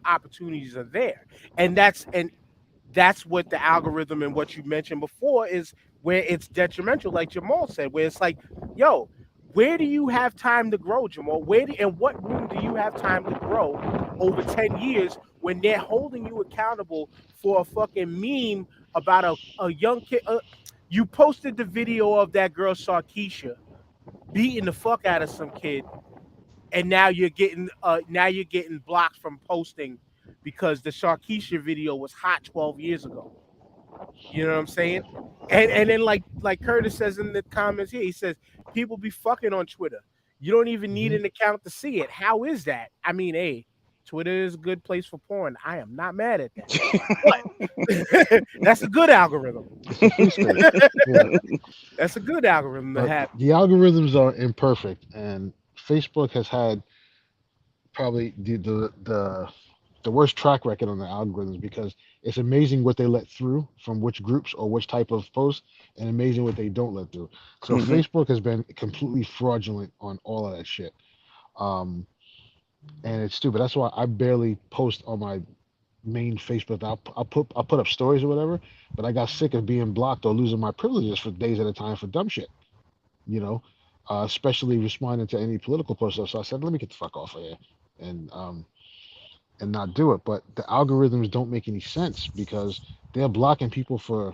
opportunities are there, and that's what the algorithm and what you mentioned before is where it's detrimental, like Jamal said, where it's like, yo, where do you have time to grow, Jamal? And what room do you have time to grow over 10 years when they're holding you accountable for a fucking meme about a young kid? You posted the video of that girl Sarkeisha beating the fuck out of some kid, and now you're getting blocked from posting because the Sarkeisha video was hot 12 years ago. You know what I'm saying? And then like Curtis says in the comments here, he says people be fucking on Twitter. You don't even need Mhm. an account to see it. How is that? I mean, hey, Twitter is a good place for porn. I am not mad at that. But that's a good algorithm. It's a free space. Yeah, That's a good algorithm to but have. the algorithms are imperfect, and Facebook has had probably the worst track record on the algorithms because it's amazing what they let through from which groups or which type of posts, and amazing what they don't let through. So Hmm. Facebook has been completely fraudulent on all of that shit. Um, and it's stupid. That's why I barely post on my main Facebook. I'll put up stories or whatever, but I got sick of being blocked or losing my privileges for days at a time for dumb shit. You know, especially responding to any political posts. So I said, let me get the fuck off of here, and not do it. But the algorithms don't make any sense because they're blocking people for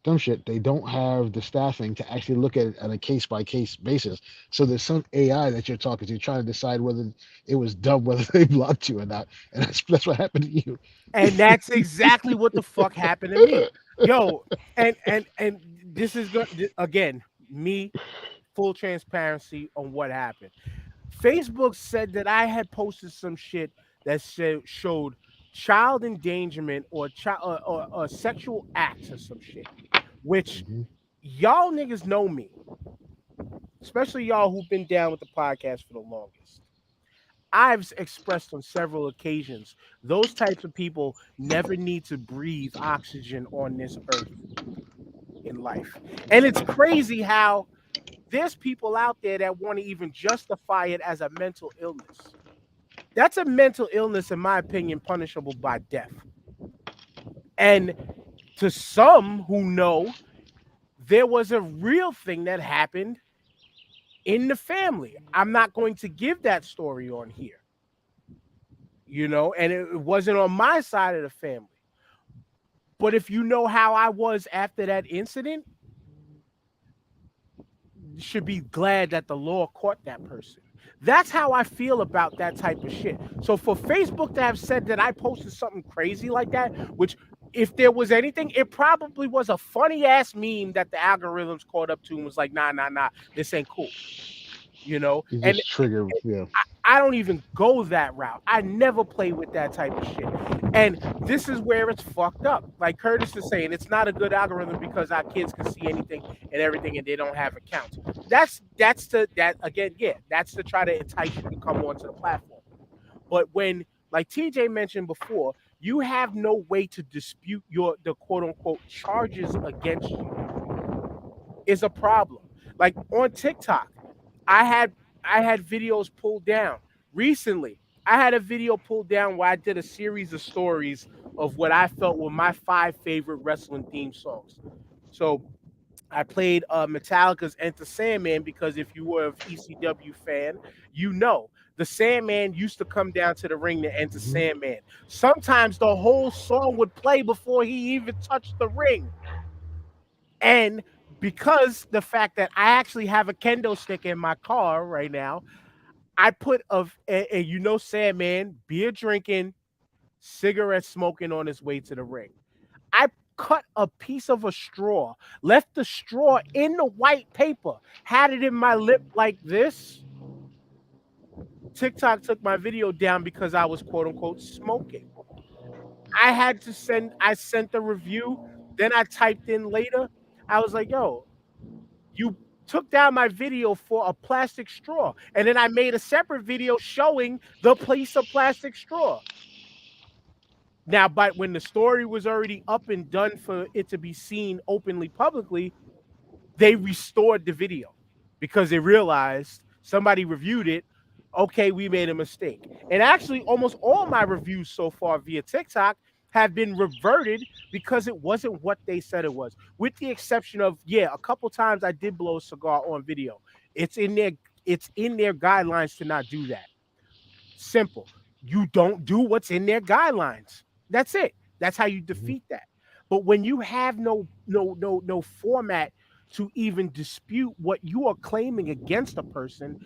dumb shit. They don't have the staffing to actually look at it on a case by case basis. So there's some AI that you're talking to trying to decide whether it was dumb, whether they blocked you or not. And that's what happened to you. And that's exactly what the fuck happened to me. Yo, and this is good again, me full transparency on what happened. Facebook said that I had posted some shit that showed child endangerment or child or sexual acts or some shit, which Hmm. y'all niggas know me, especially y'all who've been down with the podcast for the longest. I've expressed on several occasions those types of people never need to breathe oxygen on this earth in life. And it's crazy how there's people out there that want to even justify it as a mental illness. That's a mental illness, in my opinion, punishable by death. And to some who know, there was a real thing that happened in the family. I'm not going to give that story on here, and it wasn't on my side of the family. But if you know how I was after that incident, you should be glad that the law caught that person. That's how I feel about that type of shit. So for Facebook to have said that I posted something crazy like that, which if there was anything, it probably was a funny ass meme that the algorithms caught up to and was like, nah, nah, nah, this ain't cool. You And just trigger, yeah. I don't even go that route. I never play with that type of shit. And this is where it's fucked up. Like Curtis is saying, it's not a good algorithm because our kids can see anything and everything and they don't have accounts. That's to try to entice you to come onto the platform. But when, like TJ mentioned before, you have no way to dispute the quote unquote charges against you is a problem. Like on TikTok, I had I had videos pulled down recently. I had a video pulled down where I did a series of stories of what I felt were my 5 favorite wrestling theme songs. So I played Metallica's Enter Sandman because if you were an ECW fan, you know the Sandman used to come down to the ring to enter Mhm. Sandman. Sometimes the whole song would play before he even touched the ring. And because the fact that I actually have a kendo stick in my car right now, I put and you know Sandman, beer drinking, cigarette smoking on his way to the ring. I cut a piece of a straw, left the straw in the white paper, had it in my lip like this. TikTok took my video down because I was quote unquote smoking. I sent a review. Then I typed in later. I was like, yo, you took down my video for a plastic straw. And then I made a separate video showing the piece of plastic straw. Now, but when the story was already up and done for it to be seen openly publicly, they restored the video because they realized somebody reviewed it. Okay, we made a mistake. And actually, almost all my reviews so far via TikTok have been reverted because it wasn't what they said it was, with the exception of, yeah, a couple times I did blow a cigar on video. It's in their it's in their guidelines to not do that. Simple. You don't do what's in their guidelines. That's it. That's how you Mhm. defeat that. But when you have no format to even dispute what you are claiming against a person,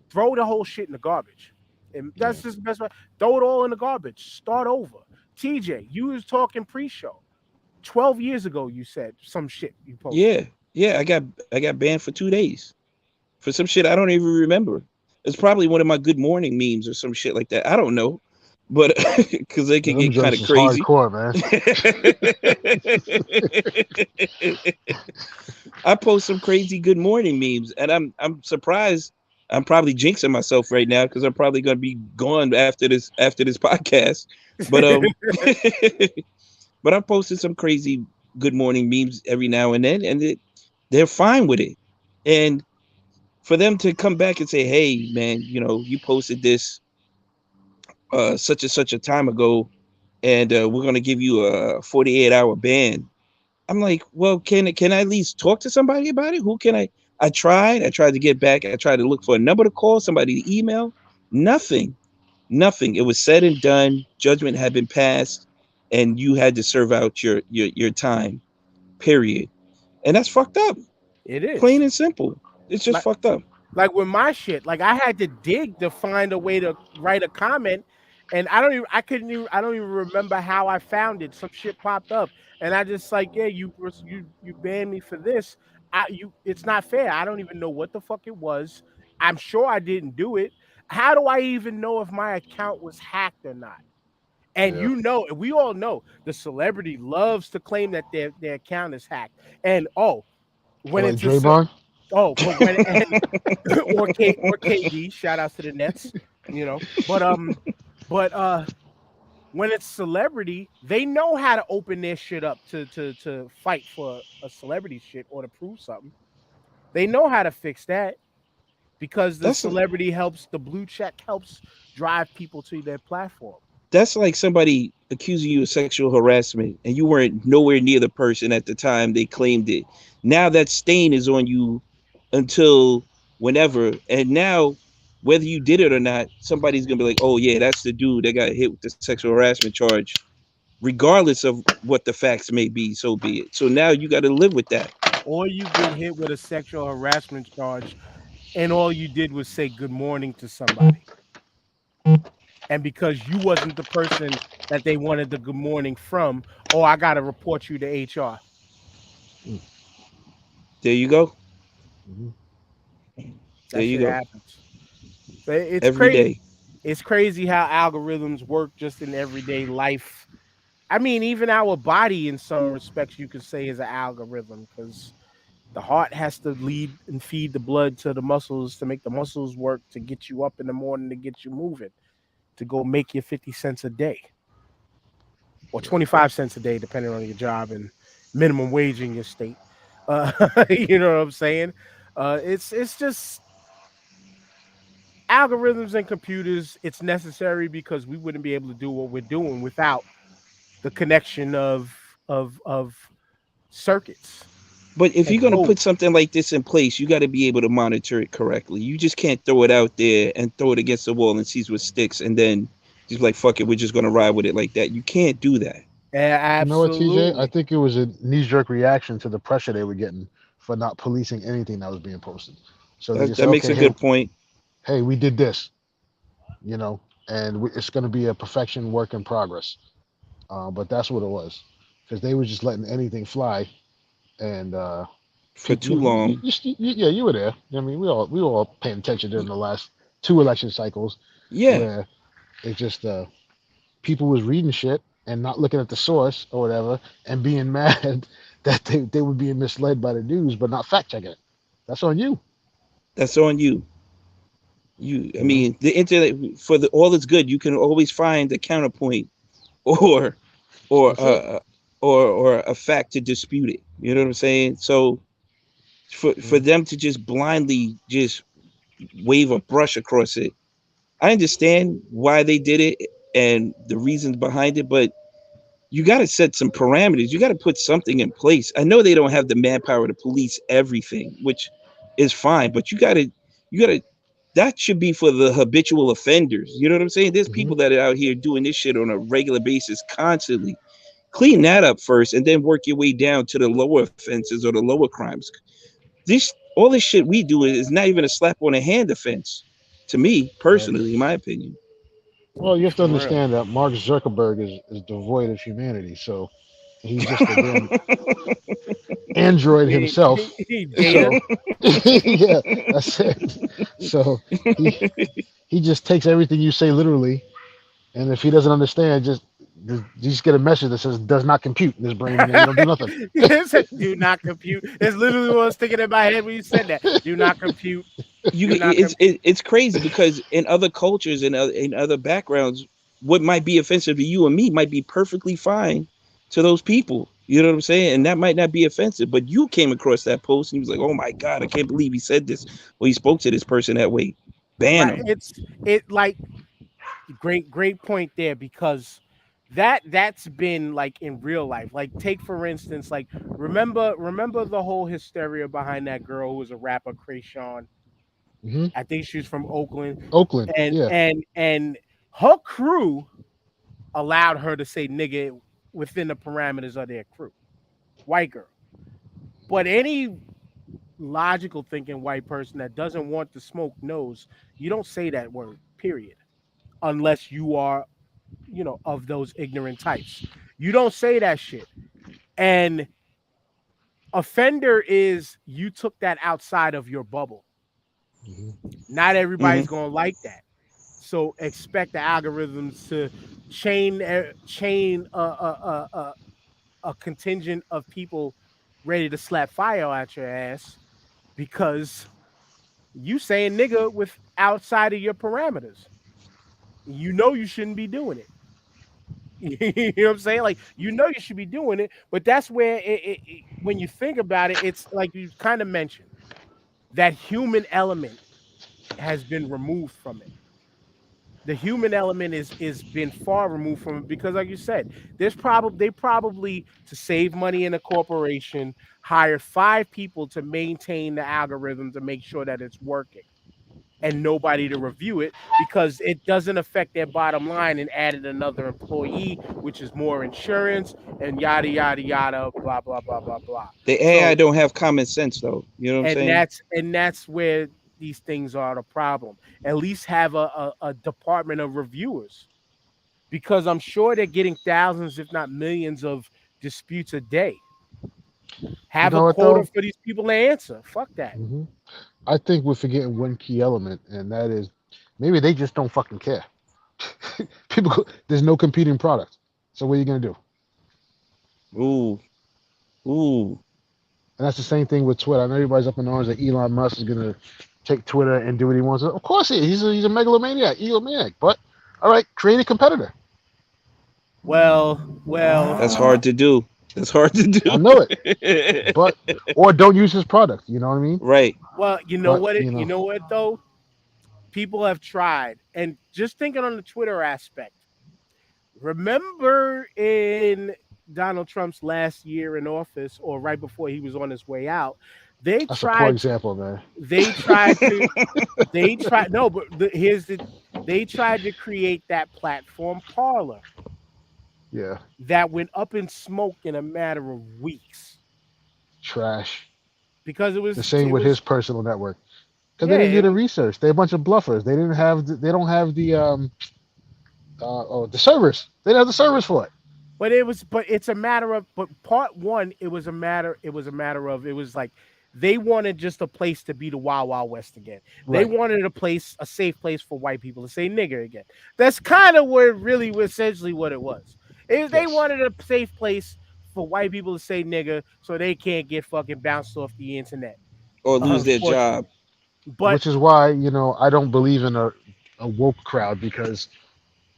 throw the whole shit in the garbage. And Yeah. that's just the best way. Throw it all in the garbage. Start over. TJ, you was talking pre-show. 12 years ago, you said some shit you posted. Yeah, yeah. I got banned for 2 days for some shit I don't even remember. It's probably one of my good morning memes or some shit like that. I don't know, but because they Yeah, can them get kind joints of is crazy. hardcore, man. I post some crazy good morning memes, and I'm surprised. I'm probably jinxing myself right now because I'm probably gonna be gone after this podcast. But but I posted some crazy good morning memes every now and then, and they're fine with it. And for them to come back and say, "Hey, man, you posted this such and such a time ago, and we're gonna give you a 48-hour ban." I'm like, well, can I at least talk to somebody about it? Who can I? I tried to get back. I tried to look for a number to call, somebody to email. Nothing, nothing. It was said and done. Judgment had been passed, and you had to serve out your time. Period. And that's fucked up. It Plain is. and simple. It's just Like fucked up. like with my shit, like I had to dig to find a way to write a comment, and I don't even remember how I found it. Some shit popped up, and I just like, yeah, you banned me for this. It's not fair. I don't even know what the fuck it was. I'm sure I didn't do it. How do I even know if my account was hacked or not? And Yeah. and we all know the celebrity loves to claim that their account is hacked. And when Like it's Draymond. but when or KD, shout outs to the Nets, you know. But when it's celebrity, they know how to open their shit up to fight for a celebrity shit or to prove something. They know how to fix that because the That's celebrity helps the blue check helps drive people to their platform. that's like somebody accusing you of sexual harassment and you weren't nowhere near the person at the time they claimed it. Now that stain is on you until whenever. And now, whether you did it or not, somebody's gonna be like, "Oh yeah, that's the dude that got hit with the sexual harassment charge," regardless of what the facts may be. So be it. So now you got to live with that. Or you get hit with a sexual harassment charge and all you did was say good morning to somebody. And because you wasn't the person that they wanted the good morning from, oh, I got to report you to HR. There you go. Mhm. There That you shit go. happens. So it's Every crazy. day. It's crazy how algorithms work just in everyday life. I mean, even our body, in some respects, you could say is an algorithm because the heart has to lead and feed the blood to the muscles to make the muscles work to get you up in the morning to get you moving to go make your 50 cents a day or Yeah. 25 cents a day, depending on your job and minimum wage in your state. You know what I'm saying? It's just algorithms and computers, it's necessary because we wouldn't be able to do what we're doing without the connection of circuits But if and you're going to code. put something like this in place, you got to be able to monitor it correctly. You just can't throw it out there and throw it against the wall and see what sticks, and then just like fuck it, we're just going to ride with it like that. You can't do that. You know what, TJ? I Absolutely. think it was a knee-jerk reaction to the pressure they were getting for not policing anything that was being posted. So they That, just said, that makes okay, a hey, good point. hey, we did this, you know, and it's going to be a perfection work in progress. But that's what it was, because they were just letting anything fly, and For people, too long. yeah, you were there. I mean, we were all paying attention during the last two election cycles, Yeah, where it just people was reading shit and not looking at the source or whatever, and being mad that they were being misled by the news, but not fact checking it. That's on you. that's on you. I You know. mean, the internet for all it's good. You can always find a counterpoint or or That's it. or a fact to dispute it. You know what I'm saying? So for Mhm. them to just blindly just wave a brush across it, I understand why they did it and the reasons behind it, but you got to set some parameters. You got to put something in place. I know they don't have the manpower to police everything, which is fine, but you got to that should be for the habitual offenders. You know what I'm saying? There's Mhm. people that are out here doing this shit on a regular basis constantly. Clean that up first and then work your way down to the lower offenses or the lower crimes. This all this shit we do is not even a slap on the hand offense to me Right. personally, in my opinion. Well, you have to For real. understand that Mark Zuckerberg is devoid of humanity, so he's just a damn android himself. Data. So yeah, that's it. So he he just takes everything you say literally, and if he doesn't understand, you just get a message that says "does not compute" in his brain, and then you don't do nothing. It said, do not compute. It's literally what was sticking in my head when you said that. Do not compute. Do not compute. It's crazy because in other cultures and in other backgrounds, what might be offensive to you and me might be perfectly fine to those people. You know what I'm saying? And that might not be offensive, but you came across that post and he was like, "Oh my god, I can't believe he said this." Well, he spoke to this person that way. Ban Right. him. It like great point there because that's been like in real life. Like take for instance, like remember the whole hysteria behind that girl who was a rapper, Krayshawn. Hmm. I think she was from Oakland, Oakland, and yeah. her crew allowed her to say nigga within the parameters of their crew. White girl. But any logical thinking white person that doesn't want the smoke knows you don't say that word, period. Unless you are, of those ignorant types. You don't say that shit. And offender is you took that outside of your bubble. Hmm. Not Hmm. everybody's going to like that. So expect the algorithms to chain a contingent of people ready to slap fire at your ass because you saying nigga with outside of your parameters. You know you shouldn't be doing it. You know what I'm saying? Like you know you should be doing it, but that's where when you think about it, it's like you kind of mentioned that human element has been removed from it. The human element is been far removed from it because like you said they probably to save money in a corporation hired 5 people to maintain the algorithm to make sure that it's working and nobody to review it because it doesn't affect their bottom line and added another employee which is more insurance and yada yada yada blah blah blah blah blah. The AI So don't have common sense though. You know what I'm and saying? that's where these things are the problem. At least have a department of reviewers because I'm sure they're getting thousands, if not millions, of disputes a day. You Have a know what quota though? for these people to answer. Fuck that. Hmm. I think we're forgetting one key element, and that is maybe they just don't fucking care. There's no competing product. So what are you gonna do? Ooh, ooh. And that's the same thing with Twitter. I know everybody's up in arms that Elon Musk is gonna take Twitter and do what he wants. Of course he is. He's a megalomaniac, egomaniac. But all right, create a competitor. That's hard to do. That's hard to I do. know it, but or don't use his product. You know what I mean? Right. well, you know But what? you know, You know what though? people have tried, and just thinking on the Twitter aspect. Remember in Donald Trump's last year in office, or right before he was on his way out, they That's a poor tried. example, man. They tried to. They tried. No, but here's the. They tried to create that platform Parlor Yeah, that went up in smoke in a matter of weeks trash. because it The was. same It with his was. personal network because they Yeah. didn't do It the was. research. They're a bunch of bluffers. They didn't have. They don't have the the servers. They didn't have the servers for it. But it was. But it's a matter of. But part one, it was a matter. It was a matter of. It was like they wanted just a place to be the Wild Wild West again. They Right. wanted a place, a safe place for white people to say nigger again. That's kind of where really essentially what it was. They Yes. wanted a safe place for white people to say nigger so they can't get fucking bounced off the internet. or lose their job. Unfortunately. But Which is why I don't believe in a woke crowd because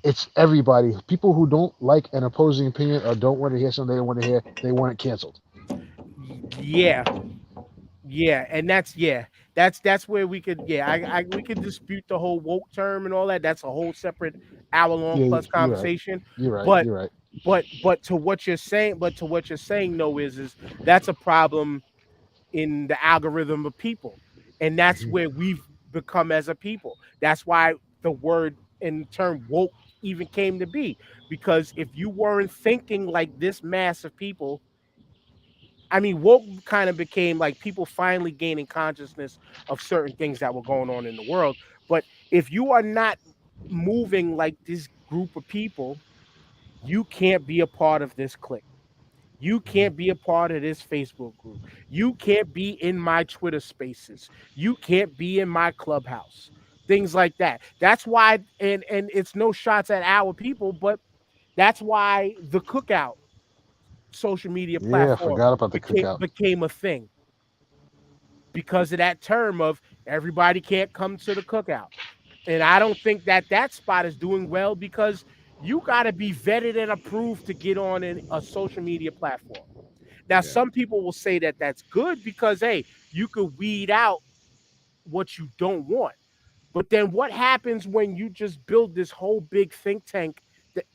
it's everybody. People who don't like an opposing opinion or don't want to hear something they don't want to hear, they want it canceled. yeah, yeah, and that's where we could we could dispute the whole woke term and all that. That's a whole separate hour long Yeah, plus you're right. conversation. You're right. But You're right. but to what you're saying, no is that's a problem in the algorithm of people, and that's Mhm. where we've become as a people. That's why the word and term woke even came to be, because if you weren't thinking like this mass of people, I mean, woke kind of became like people finally gaining consciousness of certain things that were going on in the world. But if you are not moving like this group of people, you can't be a part of this clique. You Mhm. can't be a part of this Facebook group. You can't be in my Twitter spaces. You can't be in my clubhouse. Things like that. That's why, and it's no shots at our people, but that's why the cookout social media Yeah, I platform forgot about the became cookout. became a thing because of that term of everybody can't come to the cookout. And I don't think that that spot is doing well because you got to be vetted and approved to get on a social media platform. Now, Yeah. some people will say that that's good because, hey, you could weed out what you don't want. But then what happens when you just build this whole big think tank that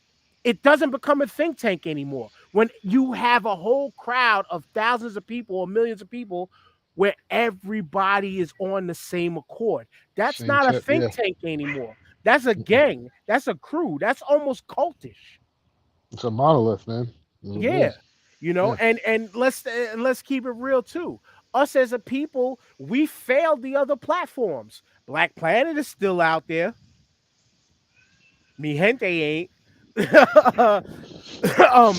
it doesn't become a think tank anymore? When you have a whole crowd of thousands of people or millions of people where everybody is on the same accord. That's Same not a tip. think Yeah. tank anymore. That's a Mm-mm. gang. That's a crew. That's almost cultish. It's a monolith, man. That's what it Yeah. is. You know, Yeah. and let's keep it real too. Us as a people, we failed the other platforms. Black Planet is still out there. Mi gente ain't. um,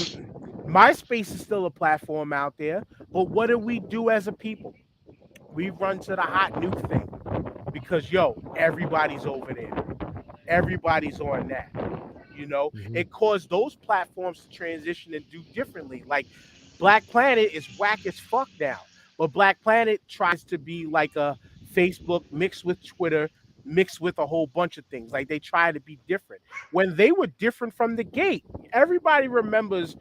MySpace is still a platform out there. But what do we do as a people? We run to the hot new thing because everybody's over there. Everybody's on that. Hmm. It caused those platforms to transition and do differently. Like Black Planet is whack as fuck now, but Black Planet tries to be like a Facebook mixed with Twitter, mixed with a whole bunch of things. Like they try to be different when they were different from the gate. Everybody remembers,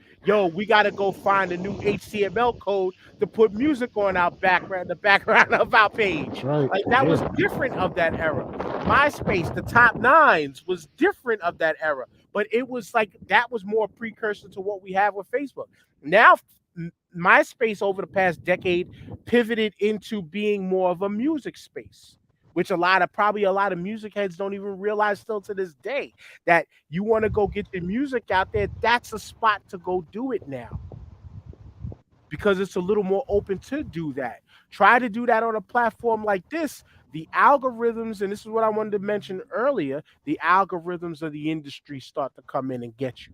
we got to go find a new HTML code to put music on our background, the background of our That's page. right. Like that was Yeah. different of that era. MySpace, the top nines was different of that era, but it was like that was more precursor to what we have with Facebook. Now, MySpace over the past decade pivoted into being more of a music space, which probably a lot of music heads don't even realize still to this day that you want to go get the music out there. That's a spot to go do it now because it's a little more open to do that. Try to do that on a platform like this. The algorithms, and this is what I wanted to mention earlier, the algorithms of the industry start to come in and get you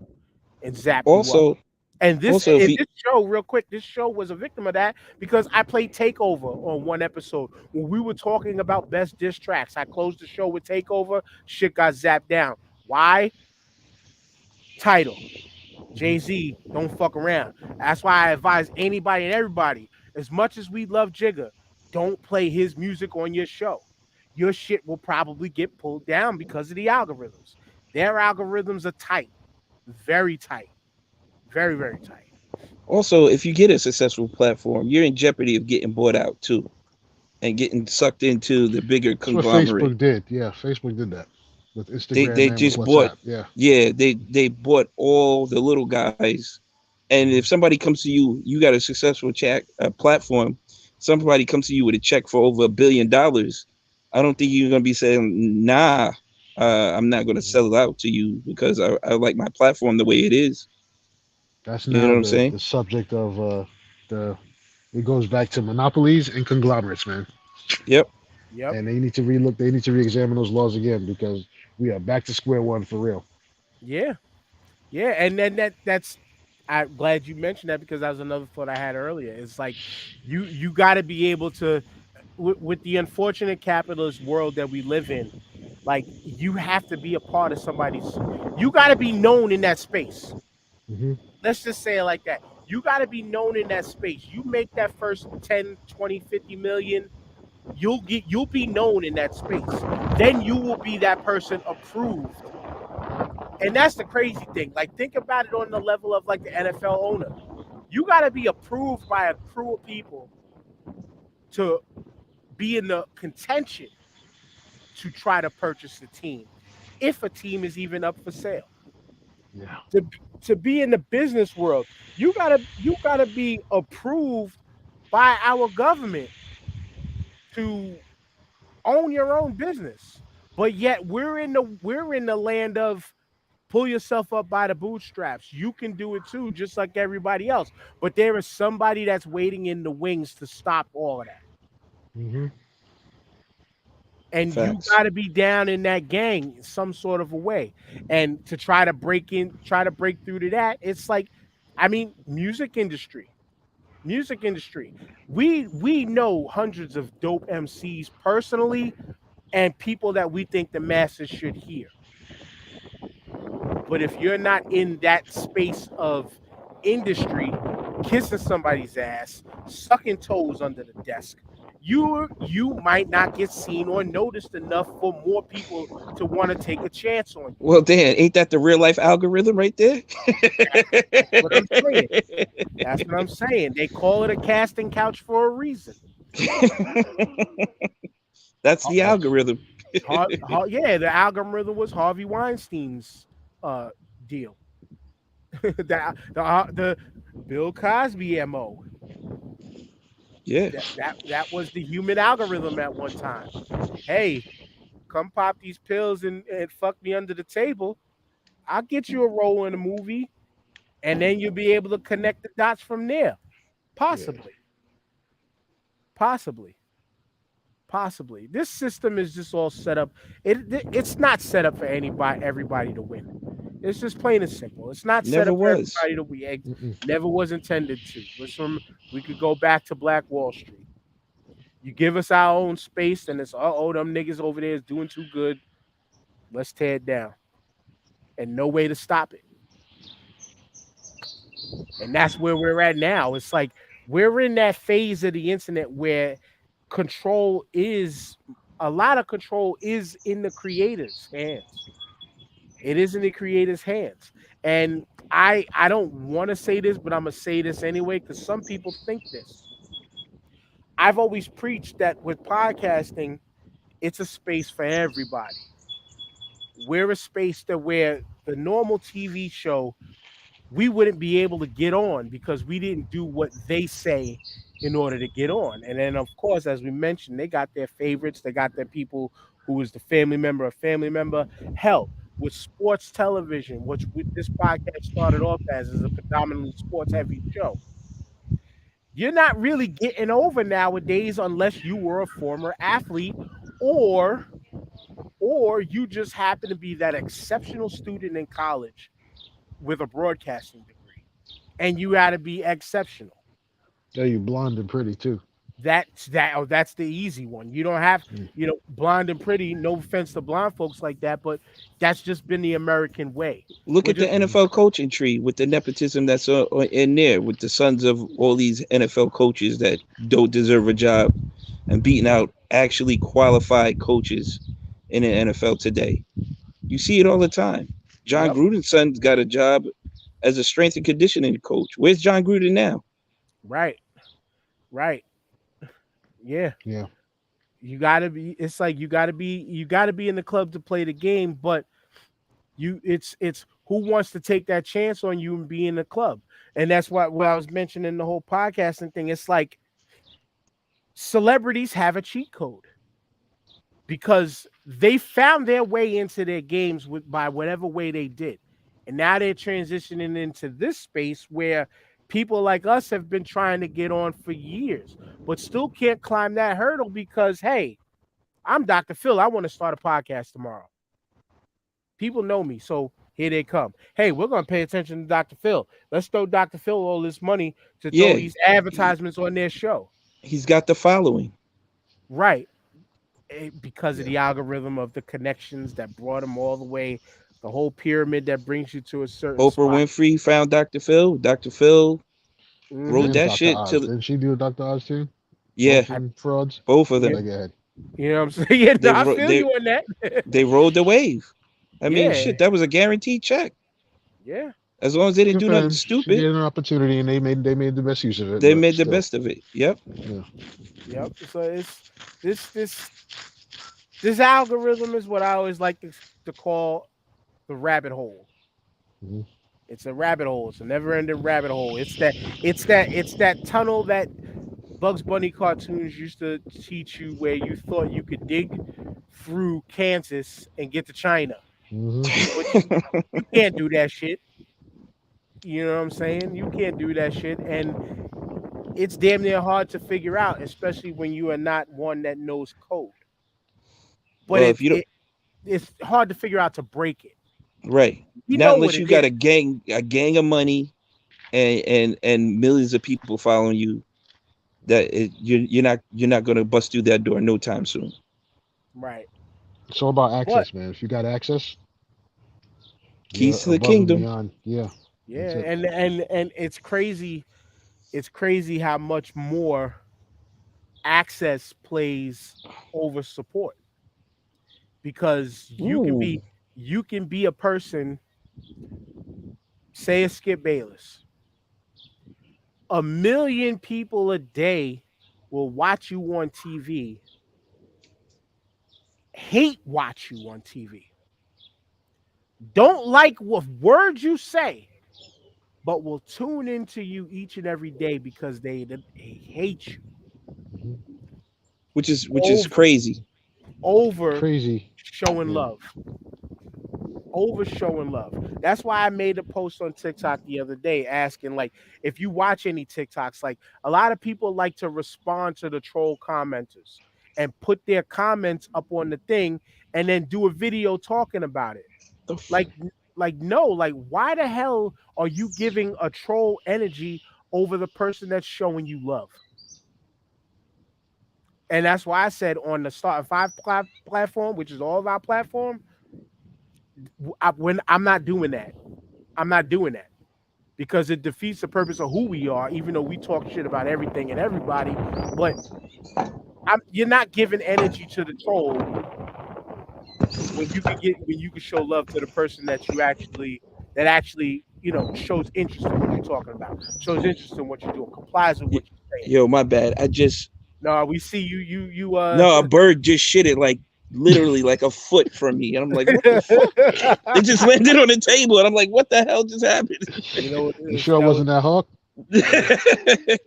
and zap you up. Also, And this also, if and you this show, real quick, this show was a victim of that because I played Takeover on one episode when we were talking about best diss tracks. I closed the show with Takeover, shit got zapped down. Why? Title. Hmm. Jay Z, don't fuck around. That's why I advise anybody and everybody, as much as we love Jigga, don't play his music on your show. Your shit will probably get pulled down because of the algorithms. Their algorithms are tight, very tight, very, very tight. also if you get a successful platform, you're in jeopardy of getting bought out too. and getting sucked into the bigger That's what conglomerate. Facebook did. Yeah, Facebook did that with They Instagram and with just bought, WhatsApp. Yeah. yeah, they bought all the little guys. And if Mhm. somebody comes to you, you got a successful chat platform. Somebody comes to you with a check for over $1 billion. I don't think you're gonna be saying, "Nah, I'm not gonna Mhm. sell it out to you because I like my platform the way it is." That's You know what now I'm saying? the subject of the. It goes back to monopolies and conglomerates, man. Yep. Yep. And they need to relook. They need to re-examine those laws again because we are back to square one for real. Yeah. Yeah. And then that's I'm glad you mentioned that because that was another thought I had earlier. It's like you got to be able to with the unfortunate capitalist world that we live in, like you have to be a part of somebody's you got to be known in that space. Hmm. Let's just say it like that. You got to be known in that space. You make that first 10, 20, 50 million, you'll be known in that space. Then you will be that person approved. And that's the crazy thing. Like think about it on the level of like the NFL owner. You got to be approved by a crew of people to be in the contention to try to purchase the team if a team is even up for sale. Yeah. To to be in the business world, you gotta be approved by our government to own your own business. But yet we're in the land of pull yourself up by the bootstraps. You can do it too, just like everybody else. But there is somebody that's waiting in the wings to stop all of that. Hmm. And you Facts. got to be down in that gang in some sort of a way. And to try to break through to that, it's like, I mean, music industry. We know hundreds of dope MCs personally and people that we think the masses should hear. But if you're not in that space of industry, kissing somebody's ass, sucking toes under the desk, you might not get seen or noticed enough for more people to want to take a chance on you. Well, Dan, ain't that the real life algorithm right there? That's what I'm saying. That's what I'm saying. They call it a casting couch for a reason. That's Har- the Facts. algorithm. yeah, the algorithm was Harvey Weinstein's uh, deal. The Bill Cosby mo. Yeah. That was the human algorithm at one time. Hey, come pop these pills and fuck me under the table. I'll get you a role in a movie, and then you'll be able to connect the dots from there. Yeah. Possibly, possibly, possibly. This system is just all set up. It's not set up for anybody, everybody to win. It's just plain and simple. It's not set Never up for was. everybody to win. It Mm-mm. never was intended to. We could go back to Black Wall Street. You give us our own space, and it's them niggas over there is doing too good. Let's tear it down, and no way to stop it. And that's where we're at now. It's like we're in that phase of the internet where control is a lot of control is in the creator's hands. It is in the creator's hands. And I don't want to say this, but I'm gonna say this anyway because some people think this. I've always preached that with podcasting, it's a space for everybody. We're a space that where the normal TV show we wouldn't be able to get on because we didn't do what they say in order to get on. And then, of course, as we mentioned, they got their favorites. They got their people who is the family member of family member. Hell, with sports television, which this podcast started off as, is a predominantly sports heavy show. You're not really getting over nowadays unless you were a former athlete or or you just happen to be that exceptional student in college with a broadcasting degree and you got to be exceptional. Yeah, you blonde and pretty too. That's the easy one. You don't have, Mm. blonde and pretty. No offense to blonde folks like that, but that's just been the American way. Look We're at the just Mm. NFL coaching tree with the nepotism that's in there with the sons of all these NFL coaches that don't deserve a job and beating out actually qualified coaches in the NFL today. You see it all the time. John Yep. Gruden's son's got a job as a strength and conditioning coach. Where's John Gruden now? Right. Right. Yeah. Yeah. You gotta be. It's like you gotta be. You gotta be in the club to play the game, but it's who wants to take that chance on you and be in the club, and that's what I was mentioning the whole podcasting thing. It's like celebrities have a cheat code because they found their way into their games by whatever way they did. And now they're transitioning into this space where people like us have been trying to get on for years, but still can't climb that hurdle because, hey, I'm Dr. Phil. I want to start a podcast tomorrow. People know me. So here they come. Hey, we're going to pay attention to Dr. Phil. Let's throw Dr. Phil all this money to throw Yeah, these advertisements on their show. he's got the following. Right. Because of Yeah. the algorithm of the connections that brought him all the way, the whole pyramid that brings you to a certain Oprah spot. Winfrey found Dr. Phil. Dr. Phil wrote Hmm. And that Dr. shit Oz. till Didn't she do Dr. Oz too? yeah, Auction frauds? both of Yeah, Like, them. go ahead. you know what I'm saying? Yeah, no, They I ro- feel they you on that. they rode the wave. I mean, Yeah, shit, that was a guaranteed check. yeah, As long as they didn't Good do for nothing them. She stupid, gave an opportunity, and they made the best use of it. they But made the still, best of it. Yep. yeah. yep. So it's this this this algorithm is what I always like to call the rabbit hole. Mhm. It's a rabbit hole. It's a never-ending rabbit hole. It's that tunnel that Bugs Bunny cartoons used to teach you where you thought you could dig through Kansas and get to China. Mhm. But you can't do that shit. You know what I'm saying? You can't do that shit. And it's damn near hard to figure out, especially when you are not one that knows code. But Well, if you don't, it's hard to figure out to break it. right, You not know what unless you it got is. a gang of money and millions of people following you, you're not gonna bust through that door no time soon. Right. It's all about But access, man. If you got access, you're Keys to the above and kingdom. beyond. Yeah, yeah, that's it. and it's crazy. It's crazy how much more access plays over support because Ooh. you can be a person, say a Skip Bayless. A million people a day will watch you on TV, hate watch you on TV, don't like what words you say, but will tune into you each and every day because they hate you Mhm. Which is over crazy. over Crazy. showing Yeah. love. Over showing love. That's why I made a post on TikTok the other day asking, like, if you watch any TikToks, like a lot of people like to respond to the troll commenters and put their comments up on the thing and then do a video talking about it. The f- Like, no, like, why the hell are you giving a troll energy over the person that's showing you love? And that's why I said on the Starting Five platform, which is all of our platform, when I'm not doing that. I'm not doing that because it defeats the purpose of who we are, even though we talk shit about everything and everybody. But you're not giving energy to the troll when you could show love to the person that actually shows interest in what you're talking about, shows interest in what you're doing, complies with y- what you're saying. Yo, my bad. No, we see you No, a bird just shitted like literally like a foot from me, and I'm like, what the fuck? It just landed on the table, and I'm like, what the hell just happened? you know You sure it wasn't that hawk? that was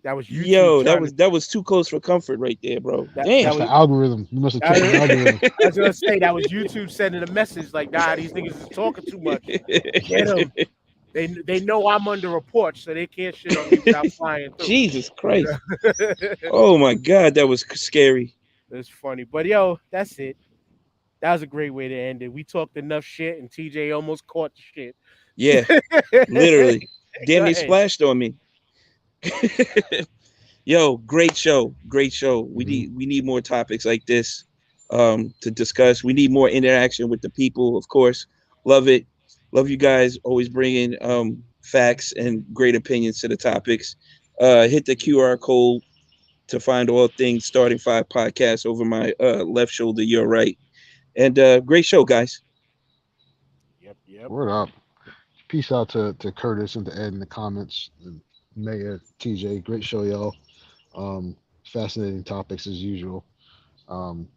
that was YouTube Yo, that trying to was that was too close for comfort right there, bro. that That's Damn. the was algorithm. You must have tricked the algorithm. I was gonna say that was YouTube sending a message like, "Nah, these niggas is talking too much. Get them. They know I'm under a porch, so they can't shit on me without flying through." Jesus You Christ. know? Oh my God, that was scary. It's funny, but yo, that's it. That was a great way to end it. We talked enough shit, and TJ almost caught the shit. Yeah, literally. Go Damn, they ahead. splashed on me. Yo, great show. Great show. We Mhm. need we need more topics like this to discuss. We need more interaction with the people, of course. Love it. Love you guys always bringing facts and great opinions to the topics. Hit the QR code to find all things Starting Five podcast over my left shoulder, your right. And great show, guys. Yep, yep. Word up. Peace out to Curtis and to Ed in the comments. And Mayor TJ, great show, y'all. Fascinating topics as usual. Um,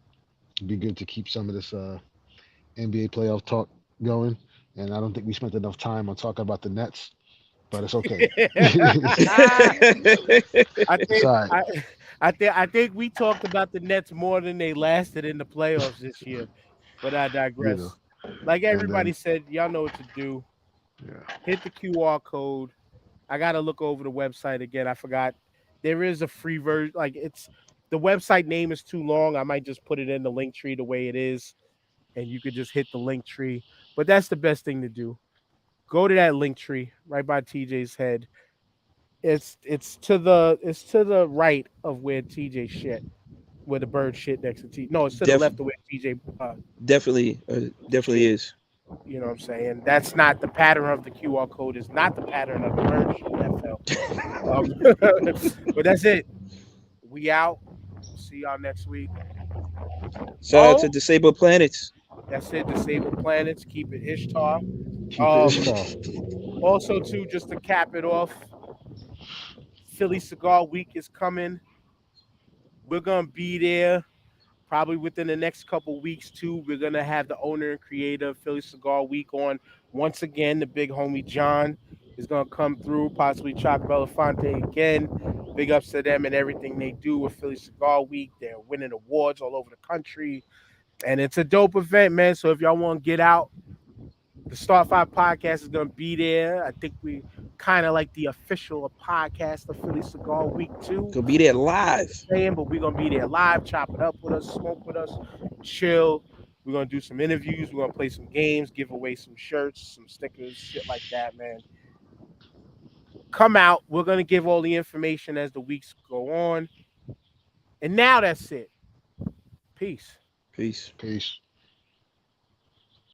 it'd be good to keep some of this NBA playoff talk going. And I don't think we spent enough time on talking about the Nets, but it's okay. I It's think all right. I think we talked about the Nets more than they lasted in the playoffs this year. But I You know, digress. Like and everybody then said, y'all know what to do. yeah, Hit the QR code. I gotta look over the website again. I forgot. There is a free version. Like it's the website name is too long. I might just put it in the link tree the way it is, and you could just hit the link tree. But that's the best thing to do. Go to that link tree right by TJ's head. It's to the right of where TJ shit, where the bird shit next to T. No, it's to the Def, left of where TJ. definitely Shit. is. You know what I'm saying? That's not the pattern of the QR code. Is not the pattern of the bird shit that fell. But that's it. We out. We'll see y'all next week. Shout out to Oh, Disabled Planets. that's it. Disable planets. Keep it Ishtar. keep it Um. Ishtar. Also, too, just to cap it off, Philly Cigar Week is coming. We're gonna be there probably within the next couple weeks too. We're gonna have the owner and creator of Philly Cigar Week on once again. The big homie John is gonna come through, possibly Choc Belafonte again. Big ups to them and everything they do with Philly Cigar Week. They're winning awards all over the country, and it's a dope event, man. So if y'all want to get out, the Start Five podcast is gonna be there. I think we kind of like the official podcast of Philly Cigar Week too. Gonna be there live. Saying, but we're gonna be there live, chop it up with us, smoke with us, chill. We're gonna do some interviews. We're gonna play some games, give away some shirts, some stickers, shit like that, man. Come out. We're gonna give all the information as the weeks go on. And now that's it. Peace. Peace. Peace.